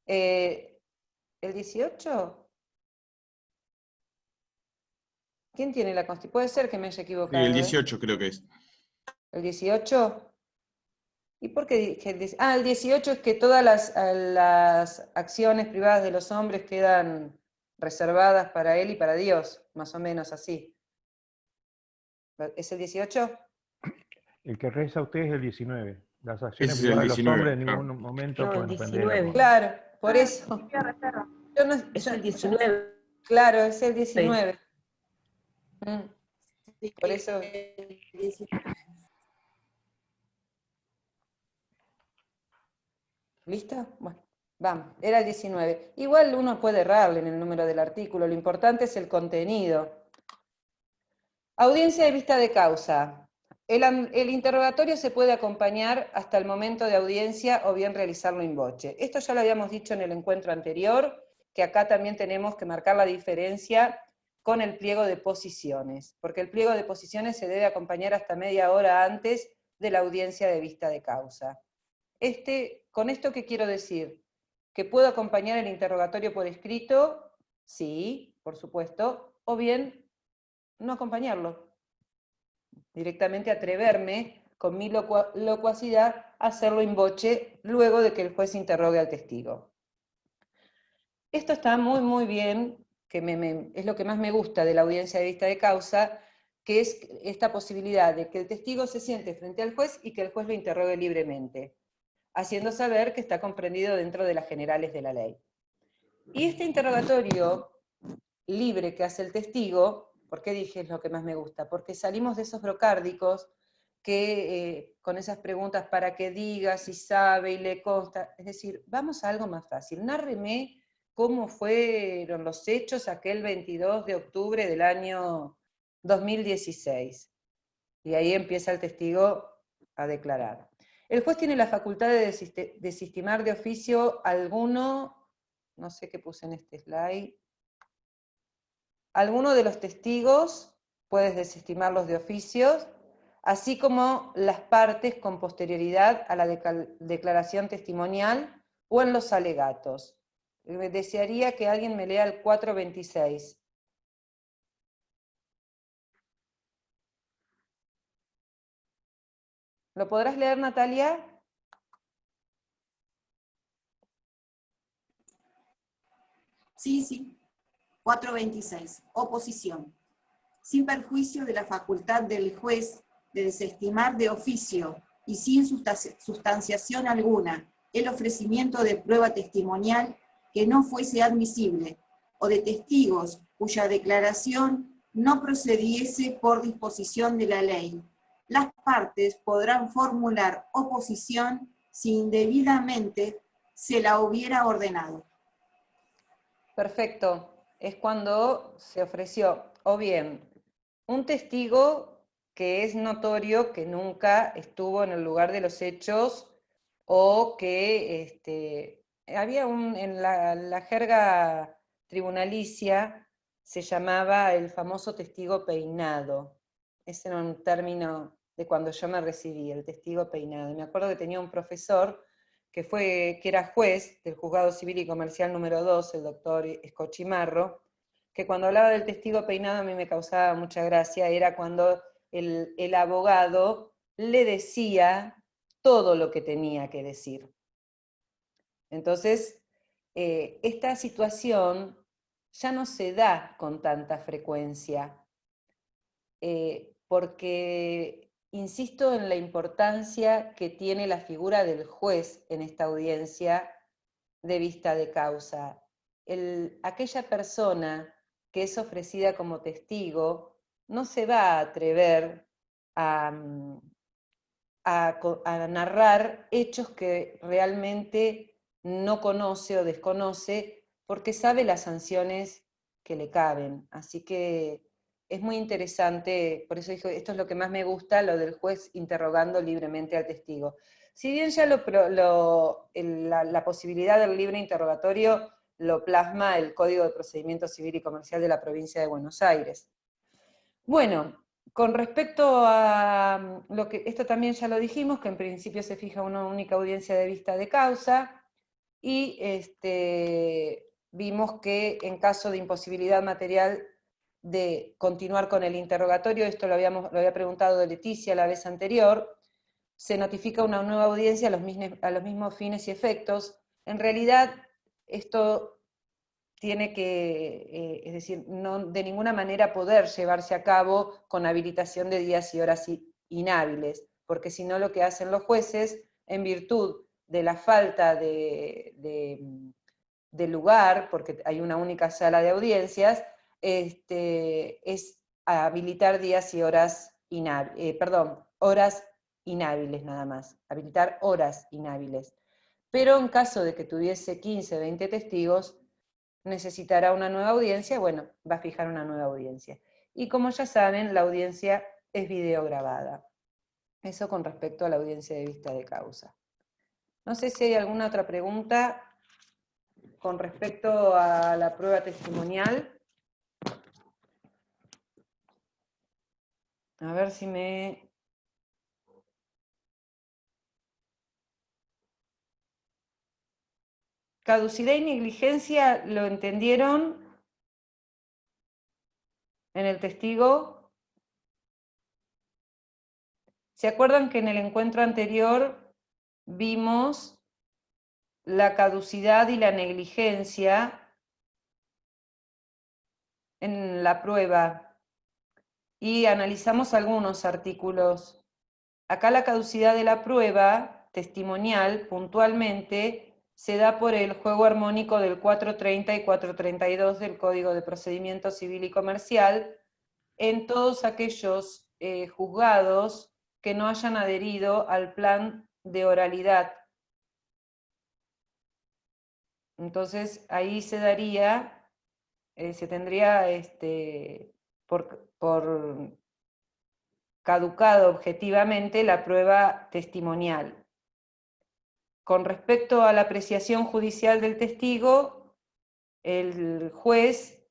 ¿El 18? ¿Quién tiene la Constitución? Puede ser que me haya equivocado. El 18 creo que es. ¿El 18? ¿Y por qué dije el 18? Ah, el 18 es que todas las acciones privadas de los hombres quedan reservadas para él y para Dios, más o menos así. ¿Es el 18? El que reza usted es el 19. Las acciones Ese es el privadas de los 19, hombres en claro. ningún momento No, pueden el ofender a la 19. mujer. Claro, por eso. Yo no, Es el 19. Claro, es el 19. Por eso. ¿Listo? Bueno, vamos, era el 19. Igual uno puede errarle en el número del artículo, lo importante es el contenido. Audiencia de vista de causa. El interrogatorio se puede acompañar hasta el momento de audiencia o bien realizarlo in voce. Esto ya lo habíamos dicho en el encuentro anterior, que acá también tenemos que marcar la diferencia con el pliego de posiciones, porque el pliego de posiciones se debe acompañar hasta media hora antes de la audiencia de vista de causa. ¿Con esto qué quiero decir? ¿Que puedo acompañar el interrogatorio por escrito? Sí, por supuesto, o bien no acompañarlo. Directamente atreverme, con mi locuacidad, a hacerlo in voce luego de que el juez interrogue al testigo. Esto está muy bien, que es lo que más me gusta de la audiencia de vista de causa, que es esta posibilidad de que el testigo se siente frente al juez y que el juez lo interrogue libremente, haciendo saber que está comprendido dentro de las generales de la ley. Y este interrogatorio libre que hace el testigo, ¿por qué dije es lo que más me gusta? Porque salimos de esos brocárdicos que con esas preguntas para que diga si sabe y le consta. Es decir, vamos a algo más fácil. Nárreme cómo fueron los hechos aquel 22 de octubre del año 2016. Y ahí empieza el testigo a declarar. El juez tiene la facultad de desestimar de oficio alguno, no sé qué puse en este slide, alguno de los testigos, puedes desestimarlos de oficio, así como las partes con posterioridad a la declaración testimonial o en los alegatos. Desearía que alguien me lea el 426. ¿Lo podrás leer, Natalia? Sí. 426. Oposición. Sin perjuicio de la facultad del juez de desestimar de oficio y sin sustanciación alguna el ofrecimiento de prueba testimonial que no fuese admisible, o de testigos cuya declaración no procediese por disposición de la ley, las partes podrán formular oposición si indebidamente se la hubiera ordenado. Perfecto. Es cuando se ofreció, o bien, un testigo que es notorio que nunca estuvo en el lugar de los hechos, o que había en la jerga tribunalicia se llamaba el famoso testigo peinado. Ese era un término de cuando yo me recibí, el testigo peinado. Y me acuerdo que tenía un profesor que era juez del Juzgado Civil y Comercial número 2, el doctor Escochimarro, que cuando hablaba del testigo peinado a mí me causaba mucha gracia, era cuando el abogado le decía todo lo que tenía que decir. Entonces, esta situación ya no se da con tanta frecuencia, porque insisto en la importancia que tiene la figura del juez en esta audiencia de vista de causa. Aquella persona que es ofrecida como testigo no se va a atrever a narrar hechos que realmente no conoce o desconoce, porque sabe las sanciones que le caben. Así que es muy interesante, por eso digo, esto es lo que más me gusta, lo del juez interrogando libremente al testigo. Si bien ya la posibilidad del libre interrogatorio lo plasma el Código de Procedimiento Civil y Comercial de la Provincia de Buenos Aires. Bueno, con respecto a esto también ya lo dijimos, que en principio se fija una única audiencia de vista de causa, y vimos que en caso de imposibilidad material de continuar con el interrogatorio, esto lo había preguntado Leticia la vez anterior, se notifica una nueva audiencia a los mismos fines y efectos. En realidad, esto tiene que, es decir, no de ninguna manera poder llevarse a cabo con habilitación de días y horas inhábiles, porque si no lo que hacen los jueces, en virtud de la falta de lugar, porque hay una única sala de audiencias, es habilitar días y horas horas inhábiles nada más, habilitar horas inhábiles. Pero en caso de que tuviese 15, 20 testigos, necesitará una nueva audiencia, bueno, va a fijar una nueva audiencia. Y como ya saben, la audiencia es videograbada. Eso con respecto a la audiencia de vista de causa. No sé si hay alguna otra pregunta con respecto a la prueba testimonial. A ver si me... Caducidad y negligencia, ¿lo entendieron en el testigo? ¿Se acuerdan que en el encuentro anterior vimos la caducidad y la negligencia en la prueba y analizamos algunos artículos? Acá la caducidad de la prueba testimonial, puntualmente, se da por el juego armónico del 430 y 432 del Código de Procedimiento Civil y Comercial en todos aquellos juzgados que no hayan adherido al plan de oralidad. Entonces ahí se daría, se tendría por caducado objetivamente la prueba testimonial. Con respecto a la apreciación judicial del testigo, el juez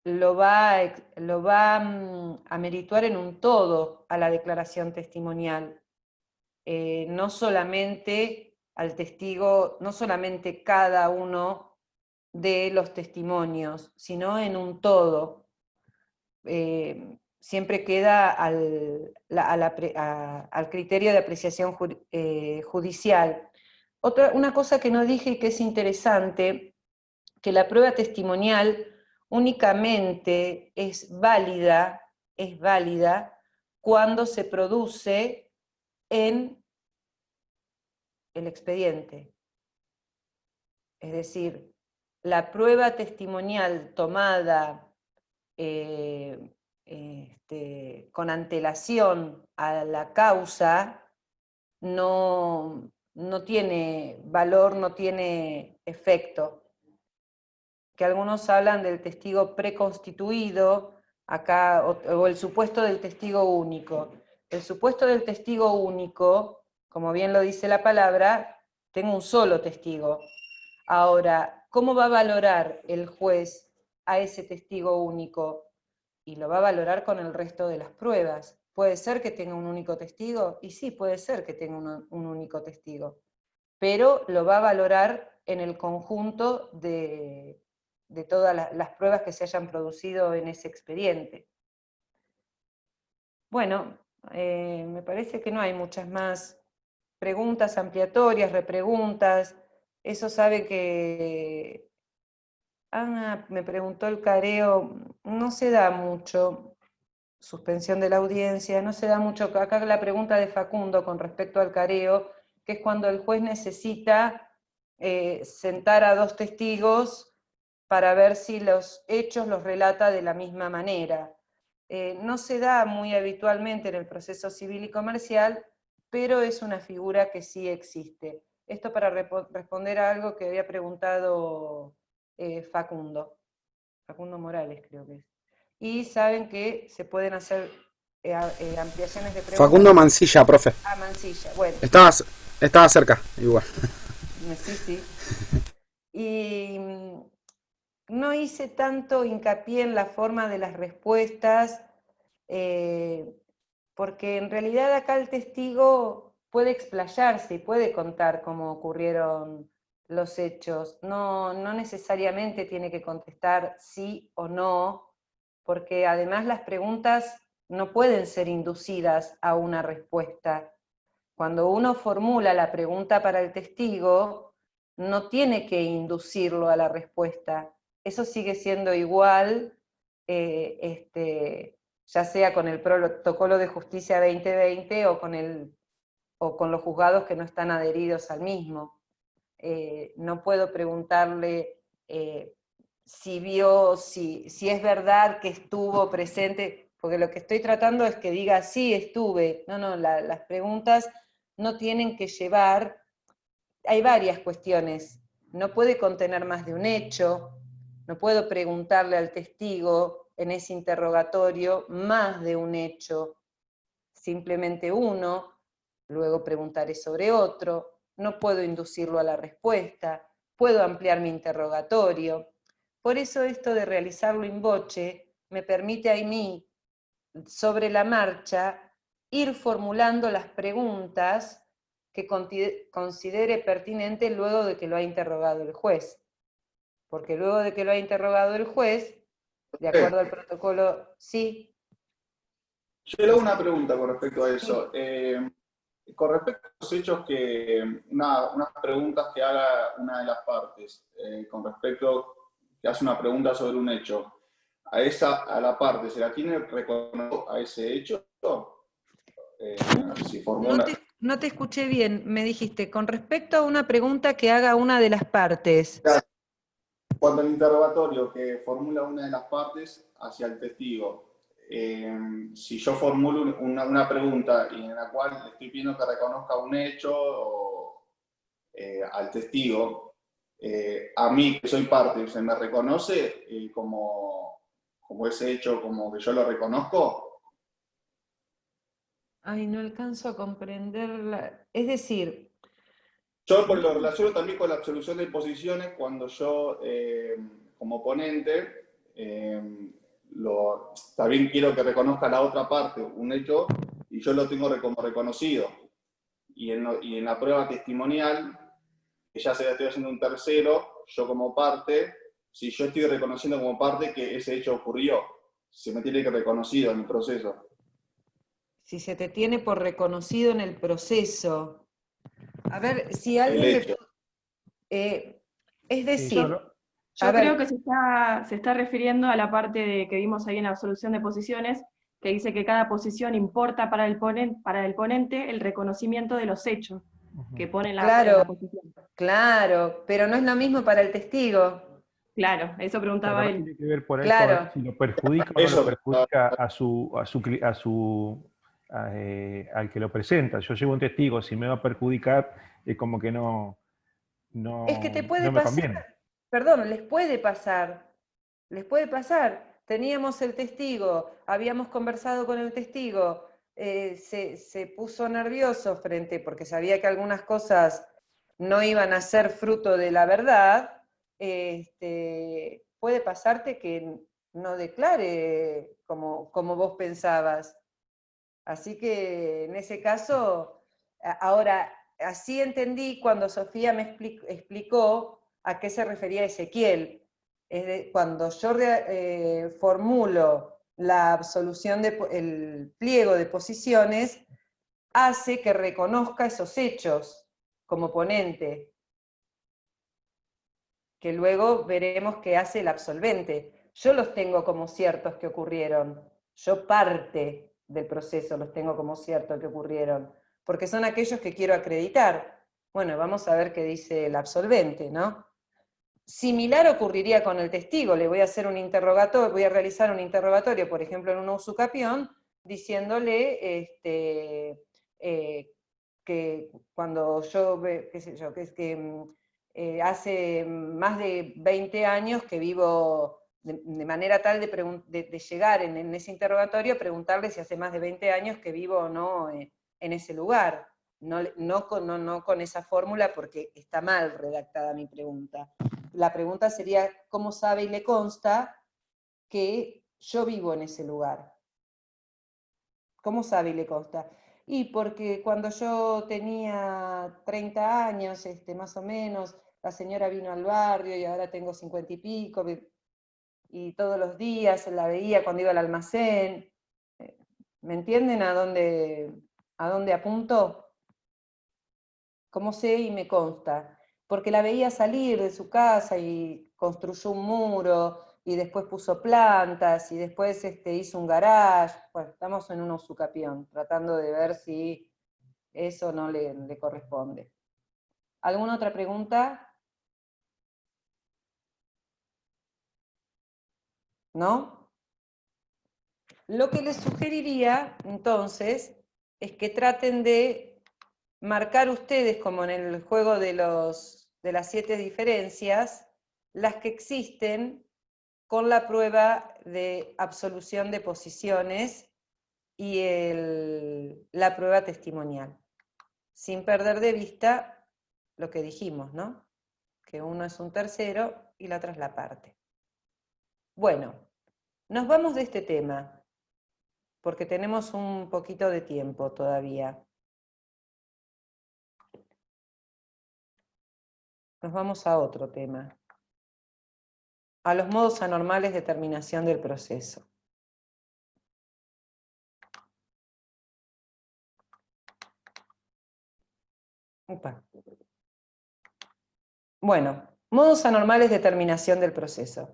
lo va a merituar en un todo a la declaración testimonial. No solamente al testigo, no solamente cada uno de los testimonios, sino en un todo. Siempre queda al criterio de apreciación judicial. Una cosa que no dije y que es interesante, que la prueba testimonial únicamente es válida cuando se produce en el expediente. Es decir, la prueba testimonial tomada con antelación a la causa no tiene valor, no tiene efecto. Que algunos hablan del testigo preconstituido, acá, o el supuesto del testigo único. El supuesto del testigo único, como bien lo dice la palabra, tengo un solo testigo. Ahora, ¿cómo va a valorar el juez a ese testigo único? Y lo va a valorar con el resto de las pruebas. ¿Puede ser que tenga un único testigo? Y sí, puede ser que tenga un único testigo. Pero lo va a valorar en el conjunto de todas las pruebas que se hayan producido en ese expediente. Bueno, me parece que no hay muchas más preguntas ampliatorias, repreguntas. Eso sabe que... Ana me preguntó el careo, no se da mucho, suspensión de la audiencia, no se da mucho, acá la pregunta de Facundo con respecto al careo, que es cuando el juez necesita sentar a dos testigos para ver si los hechos los relata de la misma manera. No se da muy habitualmente en el proceso civil y comercial, pero es una figura que sí existe. Esto para responder a algo que había preguntado Facundo Morales, creo que es. Y saben que se pueden hacer ampliaciones de preguntas. Facundo Mancilla, profe. Ah, Mancilla, bueno. Estaba cerca, igual. Sí. Y no hice tanto hincapié en la forma de las respuestas, porque en realidad acá el testigo puede explayarse y puede contar cómo ocurrieron los hechos. No necesariamente tiene que contestar sí o no, porque además las preguntas no pueden ser inducidas a una respuesta. Cuando uno formula la pregunta para el testigo, no tiene que inducirlo a la respuesta. Eso sigue siendo igual, ya sea con el protocolo de justicia 2020 o con los juzgados que no están adheridos al mismo. No puedo preguntarle si vio, si es verdad que estuvo presente, porque lo que estoy tratando es que diga sí, estuve. No, las preguntas no tienen que llevar, hay varias cuestiones, no puede contener más de un hecho, no puedo preguntarle al testigo en ese interrogatorio más de un hecho, simplemente uno, luego preguntaré sobre otro, no puedo inducirlo a la respuesta, puedo ampliar mi interrogatorio. Por eso esto de realizarlo in voce me permite a mí, sobre la marcha, ir formulando las preguntas que considere pertinente luego de que lo ha interrogado el juez. Porque luego de que lo ha interrogado el juez, de acuerdo al protocolo, sí. Yo le hago una pregunta con respecto a eso. Con respecto a los hechos unas preguntas que haga una de las partes, con respecto que hace una pregunta sobre un hecho, a la parte, ¿se la tiene reconocido a ese hecho? Si formula... No te escuché bien, me dijiste, con respecto a una pregunta que haga una de las partes. Cuando el interrogatorio que formula una de las partes hacia el testigo, si yo formulo una pregunta y en la cual le estoy pidiendo que reconozca un hecho al testigo, a mí, que soy parte, ¿se me reconoce como ese hecho, como que yo lo reconozco? Ay, no alcanzo a comprenderla. Es decir... Yo lo relaciono también con la absolución de posiciones cuando yo, como ponente, también quiero que reconozca la otra parte un hecho y yo lo tengo como reconocido. Y en la prueba testimonial, que ya se la estoy haciendo un tercero, yo como parte, si yo estoy reconociendo como parte que ese hecho ocurrió, se me tiene que reconocido en el proceso. Si se te tiene por reconocido en el proceso. A ver, si alguien es decir... Yo creo que se está refiriendo a la parte que vimos ahí en la absolución de posiciones, que dice que cada posición importa para el ponente el reconocimiento de los hechos que pone en la posición. Claro, pero no es lo mismo para el testigo. Claro, eso preguntaba él. Tiene que ver por ahí Claro. si lo perjudica o no lo perjudica al que lo presenta. Yo llevo un testigo, si me va a perjudicar, es como que no Es que te puede me pasar, conviene. perdón, les puede pasar. Teníamos el testigo, habíamos conversado con el testigo, se puso nervioso porque sabía que algunas cosas no iban a ser fruto de la verdad, puede pasarte que no declare como vos pensabas. Así que en ese caso, ahora, así entendí cuando Sofía me explicó a qué se refería Ezequiel. Cuando yo formulo la absolución el pliego de posiciones, hace que reconozca esos hechos como ponente, que luego veremos qué hace el absolvente. Yo los tengo como ciertos que ocurrieron, yo parte del proceso los tengo como ciertos que ocurrieron, porque son aquellos que quiero acreditar. Bueno, vamos a ver qué dice el absolvente, ¿no? Similar ocurriría con el testigo, le voy a hacer un interrogatorio, voy a realizar un interrogatorio, por ejemplo, en una usucapión, diciéndole que cuando yo, qué sé yo, que es que hace más de 20 años que vivo de manera tal de llegar en ese interrogatorio, preguntarle si hace más de 20 años que vivo o no en ese lugar. No con esa fórmula porque está mal redactada mi pregunta. La pregunta sería, ¿cómo sabe y le consta que yo vivo en ese lugar? ¿Cómo sabe y le consta? Y porque cuando yo tenía 30 años, más o menos, la señora vino al barrio y ahora tengo 50 y pico, y todos los días la veía cuando iba al almacén. ¿Me entienden a dónde apunto? ¿Cómo sé y me consta? Porque la veía salir de su casa y construyó un muro, y después puso plantas, y después hizo un garage. Bueno, estamos en un usucapión, tratando de ver si eso no le corresponde. ¿Alguna otra pregunta? ¿No? Lo que les sugeriría, entonces, es que traten de marcar ustedes, como en el juego de las 7 diferencias, las que existen con la prueba de absolución de posiciones y la prueba testimonial, sin perder de vista lo que dijimos, ¿no? Que uno es un tercero y la otra es la parte. Bueno, nos vamos de este tema, porque tenemos un poquito de tiempo todavía. Nos vamos a otro tema. A los modos anormales de terminación del proceso. Upa. Bueno, modos anormales de terminación del proceso.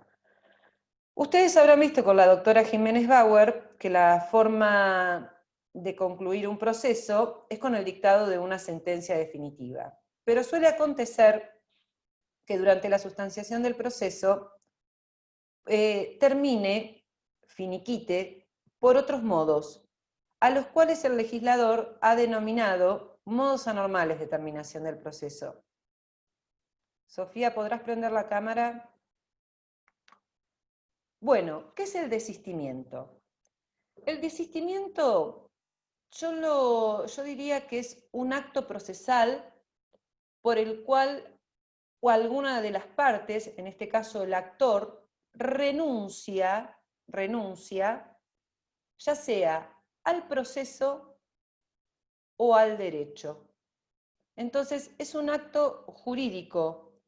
Ustedes habrán visto con la doctora Jiménez Bauer que la forma de concluir un proceso es con el dictado de una sentencia definitiva. Pero suele acontecer que durante la sustanciación del proceso termine, finiquite, por otros modos, a los cuales el legislador ha denominado modos anormales de terminación del proceso. Sofía, ¿podrás prender la cámara? Bueno, ¿qué es el desistimiento? El desistimiento, yo diría que es un acto procesal por el cual o alguna de las partes, en este caso el actor, renuncia, ya sea al proceso o al derecho. Entonces, es un acto jurídico,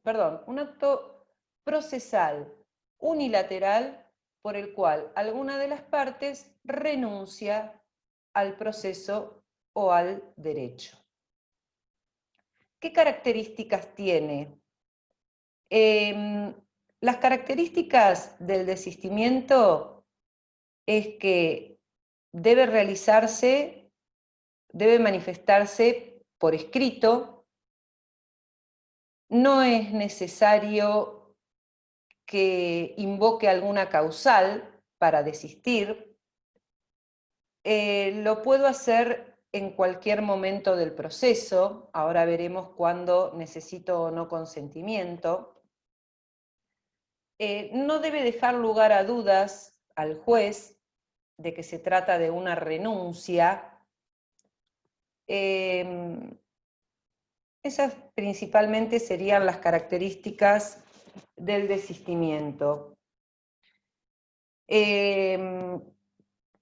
un acto procesal, unilateral, por el cual alguna de las partes renuncia al proceso o al derecho. ¿Qué características tiene? Las características del desistimiento es que debe manifestarse por escrito, no es necesario que invoque alguna causal para desistir, lo puedo hacer en cualquier momento del proceso, ahora veremos cuándo necesito o no consentimiento. No debe dejar lugar a dudas al juez de que se trata de una renuncia. Esas principalmente serían las características del desistimiento.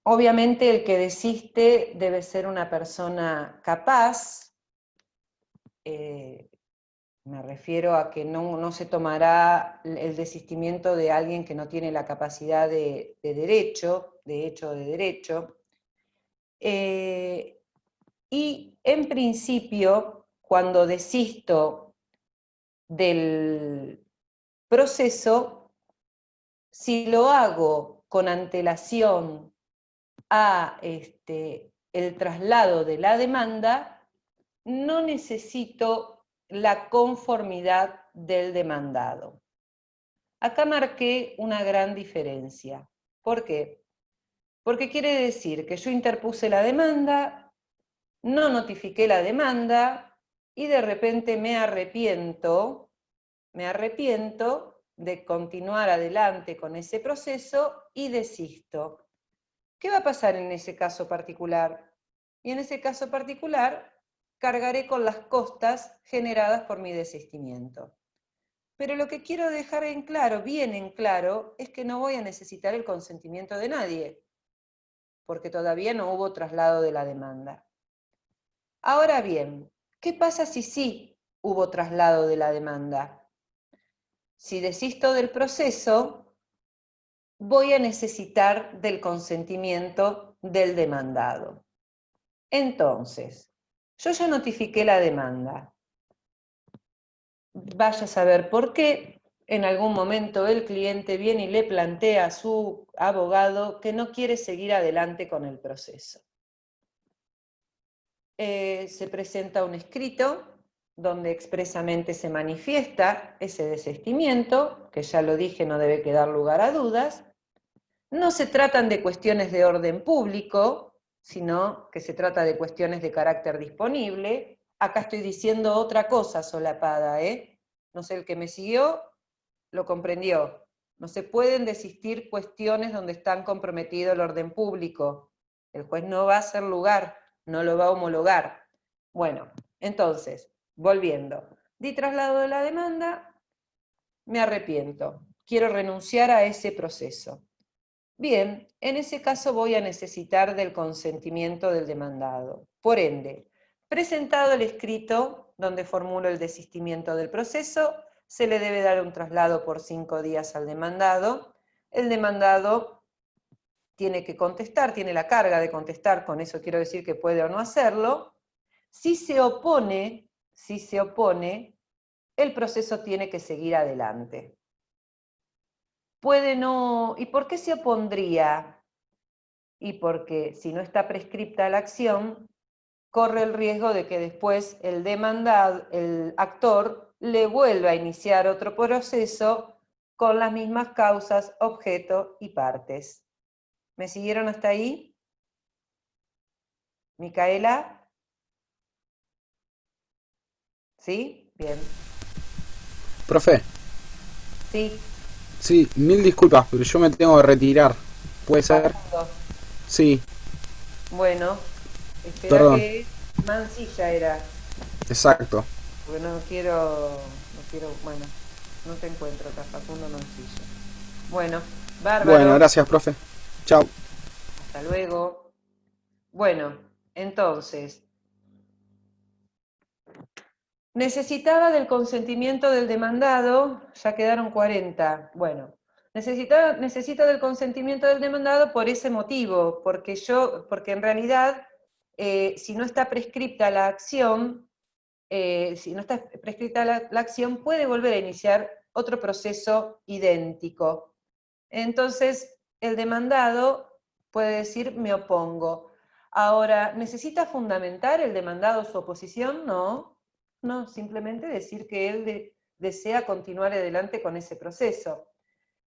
Obviamente el que desiste debe ser una persona capaz, me refiero a que no se tomará el desistimiento de alguien que no tiene la capacidad de hecho de derecho. Y en principio, cuando desisto del proceso, si lo hago con antelación a el traslado de la demanda, no necesito la conformidad del demandado. Acá marqué una gran diferencia. ¿Por qué? Porque quiere decir que yo interpuse la demanda, no notifiqué la demanda y de repente me arrepiento de continuar adelante con ese proceso y desisto. ¿Qué va a pasar en ese caso particular? Y en ese caso particular cargaré con las costas generadas por mi desistimiento. Pero lo que quiero dejar en claro, bien en claro, es que no voy a necesitar el consentimiento de nadie, porque todavía no hubo traslado de la demanda. Ahora bien, ¿qué pasa si sí hubo traslado de la demanda? Si desisto del proceso, voy a necesitar del consentimiento del demandado. Entonces, yo ya notifiqué la demanda. Vaya a saber por qué. En algún momento el cliente viene y le plantea a su abogado que no quiere seguir adelante con el proceso. Se presenta un escrito donde expresamente se manifiesta ese desistimiento, que ya lo dije, no debe quedar lugar a dudas. No se tratan de cuestiones de orden público, sino que se trata de cuestiones de carácter disponible. Acá estoy diciendo otra cosa solapada, No sé, el que me siguió lo comprendió. No se pueden desistir cuestiones donde están comprometido el orden público. El juez no va a hacer lugar, no lo va a homologar. Bueno, entonces, volviendo. Di traslado de la demanda, me arrepiento. Quiero renunciar a ese proceso. Bien, en ese caso voy a necesitar del consentimiento del demandado. Por ende, presentado el escrito donde formulo el desistimiento del proceso, se le debe dar un traslado por 5 días al demandado. El demandado tiene que contestar, tiene la carga de contestar, con eso quiero decir que puede o no hacerlo. Si se opone, el proceso tiene que seguir adelante. Puede no... ¿Y por qué se opondría? Y porque si no está prescripta la acción, corre el riesgo de que después el demandado, el actor, le vuelva a iniciar otro proceso con las mismas causas, objeto y partes. ¿Me siguieron hasta ahí? ¿Micaela? ¿Sí? Bien. Profe. Sí. Sí, mil disculpas, pero yo me tengo que retirar. ¿Puede ser? Sí. Bueno, espera. Perdón. Que Mansilla era. Exacto. Porque no quiero, bueno, no te encuentro acá, Facundo Mansilla. Bueno, bárbaro. Bueno, gracias, profe. Chao. Hasta luego. Bueno, entonces, necesitaba del consentimiento del demandado, ya quedaron 40. Bueno, necesito del consentimiento del demandado por ese motivo, porque en realidad, si no está prescripta la acción, la acción, puede volver a iniciar otro proceso idéntico. Entonces, el demandado puede decir, me opongo. Ahora, ¿necesita fundamentar el demandado su oposición? No, simplemente decir que él desea continuar adelante con ese proceso.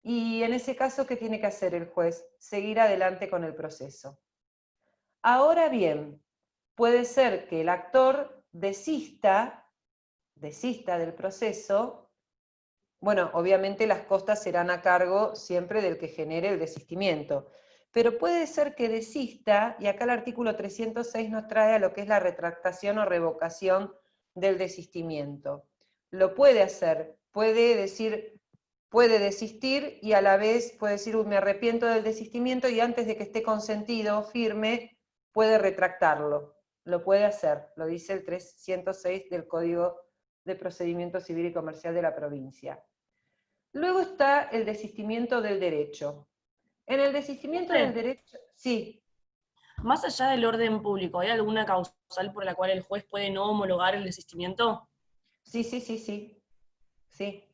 Y en ese caso, ¿qué tiene que hacer el juez? Seguir adelante con el proceso. Ahora bien, puede ser que el actor desista del proceso. Bueno, obviamente las costas serán a cargo siempre del que genere el desistimiento, pero puede ser que desista, y acá el artículo 306 nos trae a lo que es la retractación o revocación del desistimiento. Lo puede hacer, puede desistir y a la vez puede decir, me arrepiento del desistimiento, y antes de que esté consentido, firme, puede retractarlo. Lo puede hacer, lo dice el 306 del Código de Procedimiento Civil y Comercial de la provincia. Luego está el desistimiento del derecho. En el desistimiento del derecho, sí. Más allá del orden público, ¿hay alguna causal por la cual el juez puede no homologar el desistimiento? Sí. Sí.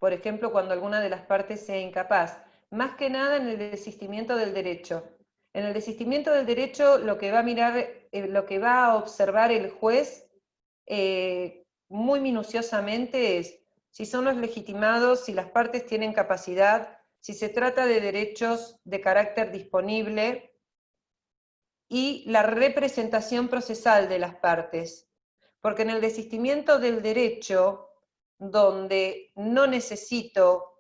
Por ejemplo, cuando alguna de las partes sea incapaz. Más que nada en el desistimiento del derecho. En el desistimiento del derecho lo que va a mirar, lo que va a observar el juez muy minuciosamente es si son los legitimados, si las partes tienen capacidad, si se trata de derechos de carácter disponible y la representación procesal de las partes. Porque en el desistimiento del derecho, donde no necesito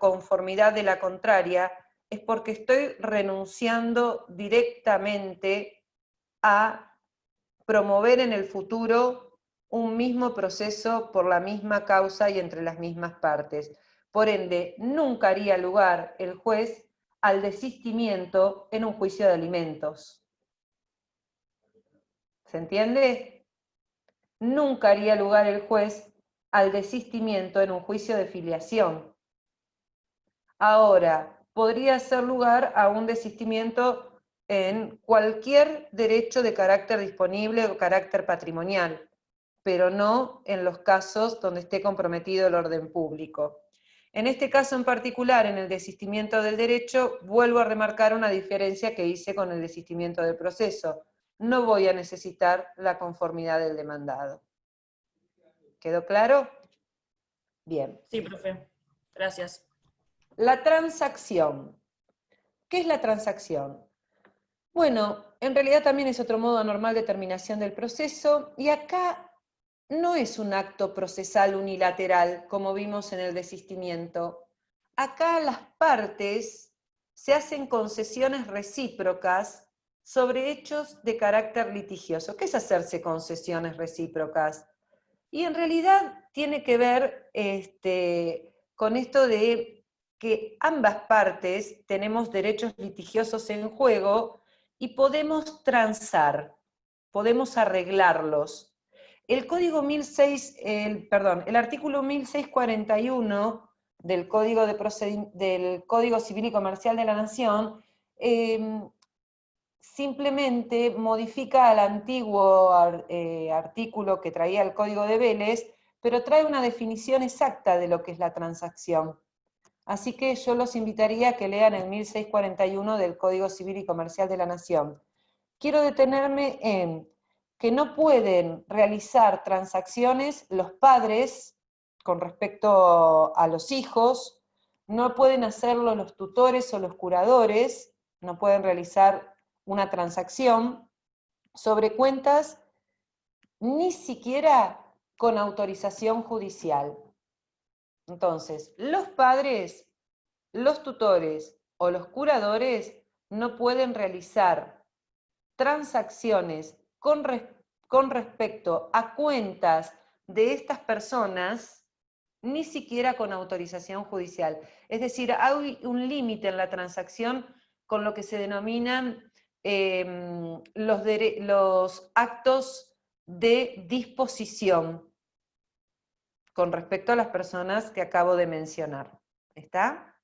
conformidad de la contraria, es porque estoy renunciando directamente a promover en el futuro un mismo proceso por la misma causa y entre las mismas partes. Por ende, nunca haría lugar el juez al desistimiento en un juicio de alimentos. ¿Se entiende? Nunca haría lugar el juez al desistimiento en un juicio de filiación. Ahora, podría hacer lugar a un desistimiento en cualquier derecho de carácter disponible o carácter patrimonial, pero no en los casos donde esté comprometido el orden público. En este caso en particular, en el desistimiento del derecho, vuelvo a remarcar una diferencia que hice con el desistimiento del proceso. No voy a necesitar la conformidad del demandado. ¿Quedó claro? Bien. Sí, profe. Gracias. La transacción. ¿Qué es la transacción? Bueno, en realidad también es otro modo anormal de terminación del proceso, y acá no es un acto procesal unilateral, como vimos en el desistimiento. Acá las partes se hacen concesiones recíprocas sobre hechos de carácter litigioso. ¿Qué es hacerse concesiones recíprocas? Y en realidad tiene que ver con esto de que ambas partes tenemos derechos litigiosos en juego y podemos transar, podemos arreglarlos. El artículo 1641 del Código Civil y Comercial de la Nación simplemente modifica al antiguo artículo que traía el Código de Vélez, pero trae una definición exacta de lo que es la transacción. Así que yo los invitaría a que lean el 1641 del Código Civil y Comercial de la Nación. Quiero detenerme en que no pueden realizar transacciones los padres con respecto a los hijos, no pueden hacerlo los tutores o los curadores, no pueden realizar una transacción sobre cuentas ni siquiera con autorización judicial. Entonces, los padres, los tutores o los curadores no pueden realizar transacciones con respecto a cuentas de estas personas, ni siquiera con autorización judicial. Es decir, hay un límite en la transacción con lo que se denominan los actos de disposición con respecto a las personas que acabo de mencionar. ¿Está?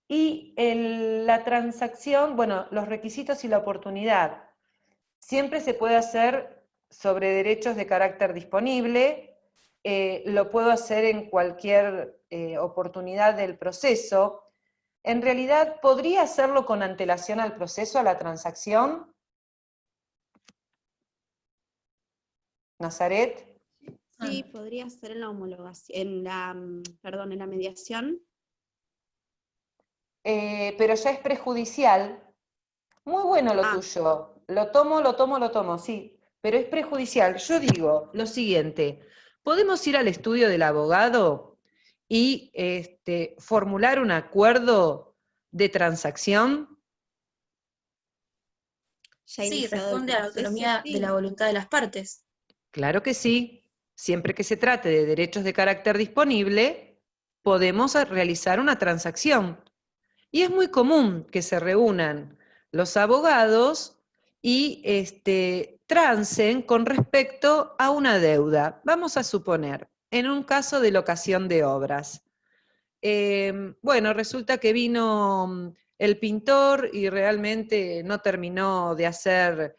Y la transacción, bueno, los requisitos y la oportunidad. Siempre se puede hacer sobre derechos de carácter disponible, lo puedo hacer en cualquier oportunidad del proceso. En realidad, ¿podría hacerlo con antelación al proceso, a la transacción? ¿Nazaret? Sí, podría ser en la homologación, en la mediación. Pero ya es prejudicial. Muy bueno lo tuyo. Lo tomo, sí. Pero es prejudicial. Yo digo lo siguiente. ¿Podemos ir al estudio del abogado y formular un acuerdo de transacción? Sí, responde a la autonomía de la voluntad de las partes. Claro que sí. Siempre que se trate de derechos de carácter disponible, podemos realizar una transacción. Y es muy común que se reúnan los abogados y transen con respecto a una deuda. Vamos a suponer, en un caso de locación de obras. Bueno, resulta que vino el pintor y realmente no terminó de hacer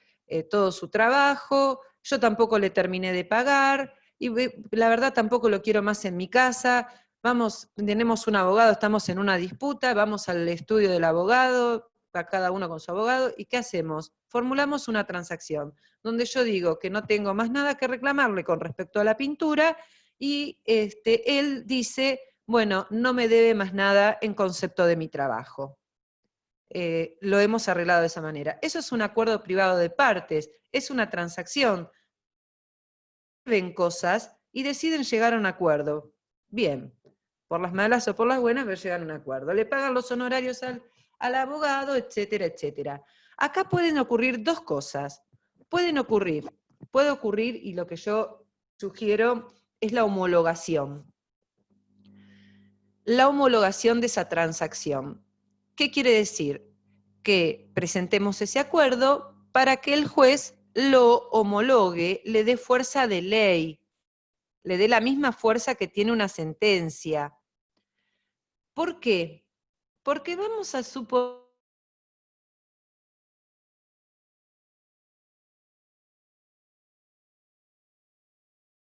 todo su trabajo, yo tampoco le terminé de pagar, y la verdad tampoco lo quiero más en mi casa. Vamos, tenemos un abogado, estamos en una disputa, vamos al estudio del abogado, a cada uno con su abogado, ¿y qué hacemos? Formulamos una transacción, donde yo digo que no tengo más nada que reclamarle con respecto a la pintura, y él dice, bueno, no me debe más nada en concepto de mi trabajo. Lo hemos arreglado de esa manera. Eso es un acuerdo privado de partes, es una transacción. Ven cosas y deciden llegar a un acuerdo. Bien, por las malas o por las buenas, pero llegan a un acuerdo. Le pagan los honorarios al abogado, etcétera, etcétera. Acá pueden ocurrir dos cosas. Puede ocurrir, y lo que yo sugiero es la homologación. La homologación de esa transacción. ¿Qué quiere decir? Que presentemos ese acuerdo para que el juez lo homologue, le dé fuerza de ley, le dé la misma fuerza que tiene una sentencia. ¿Por qué? Porque vamos a suponer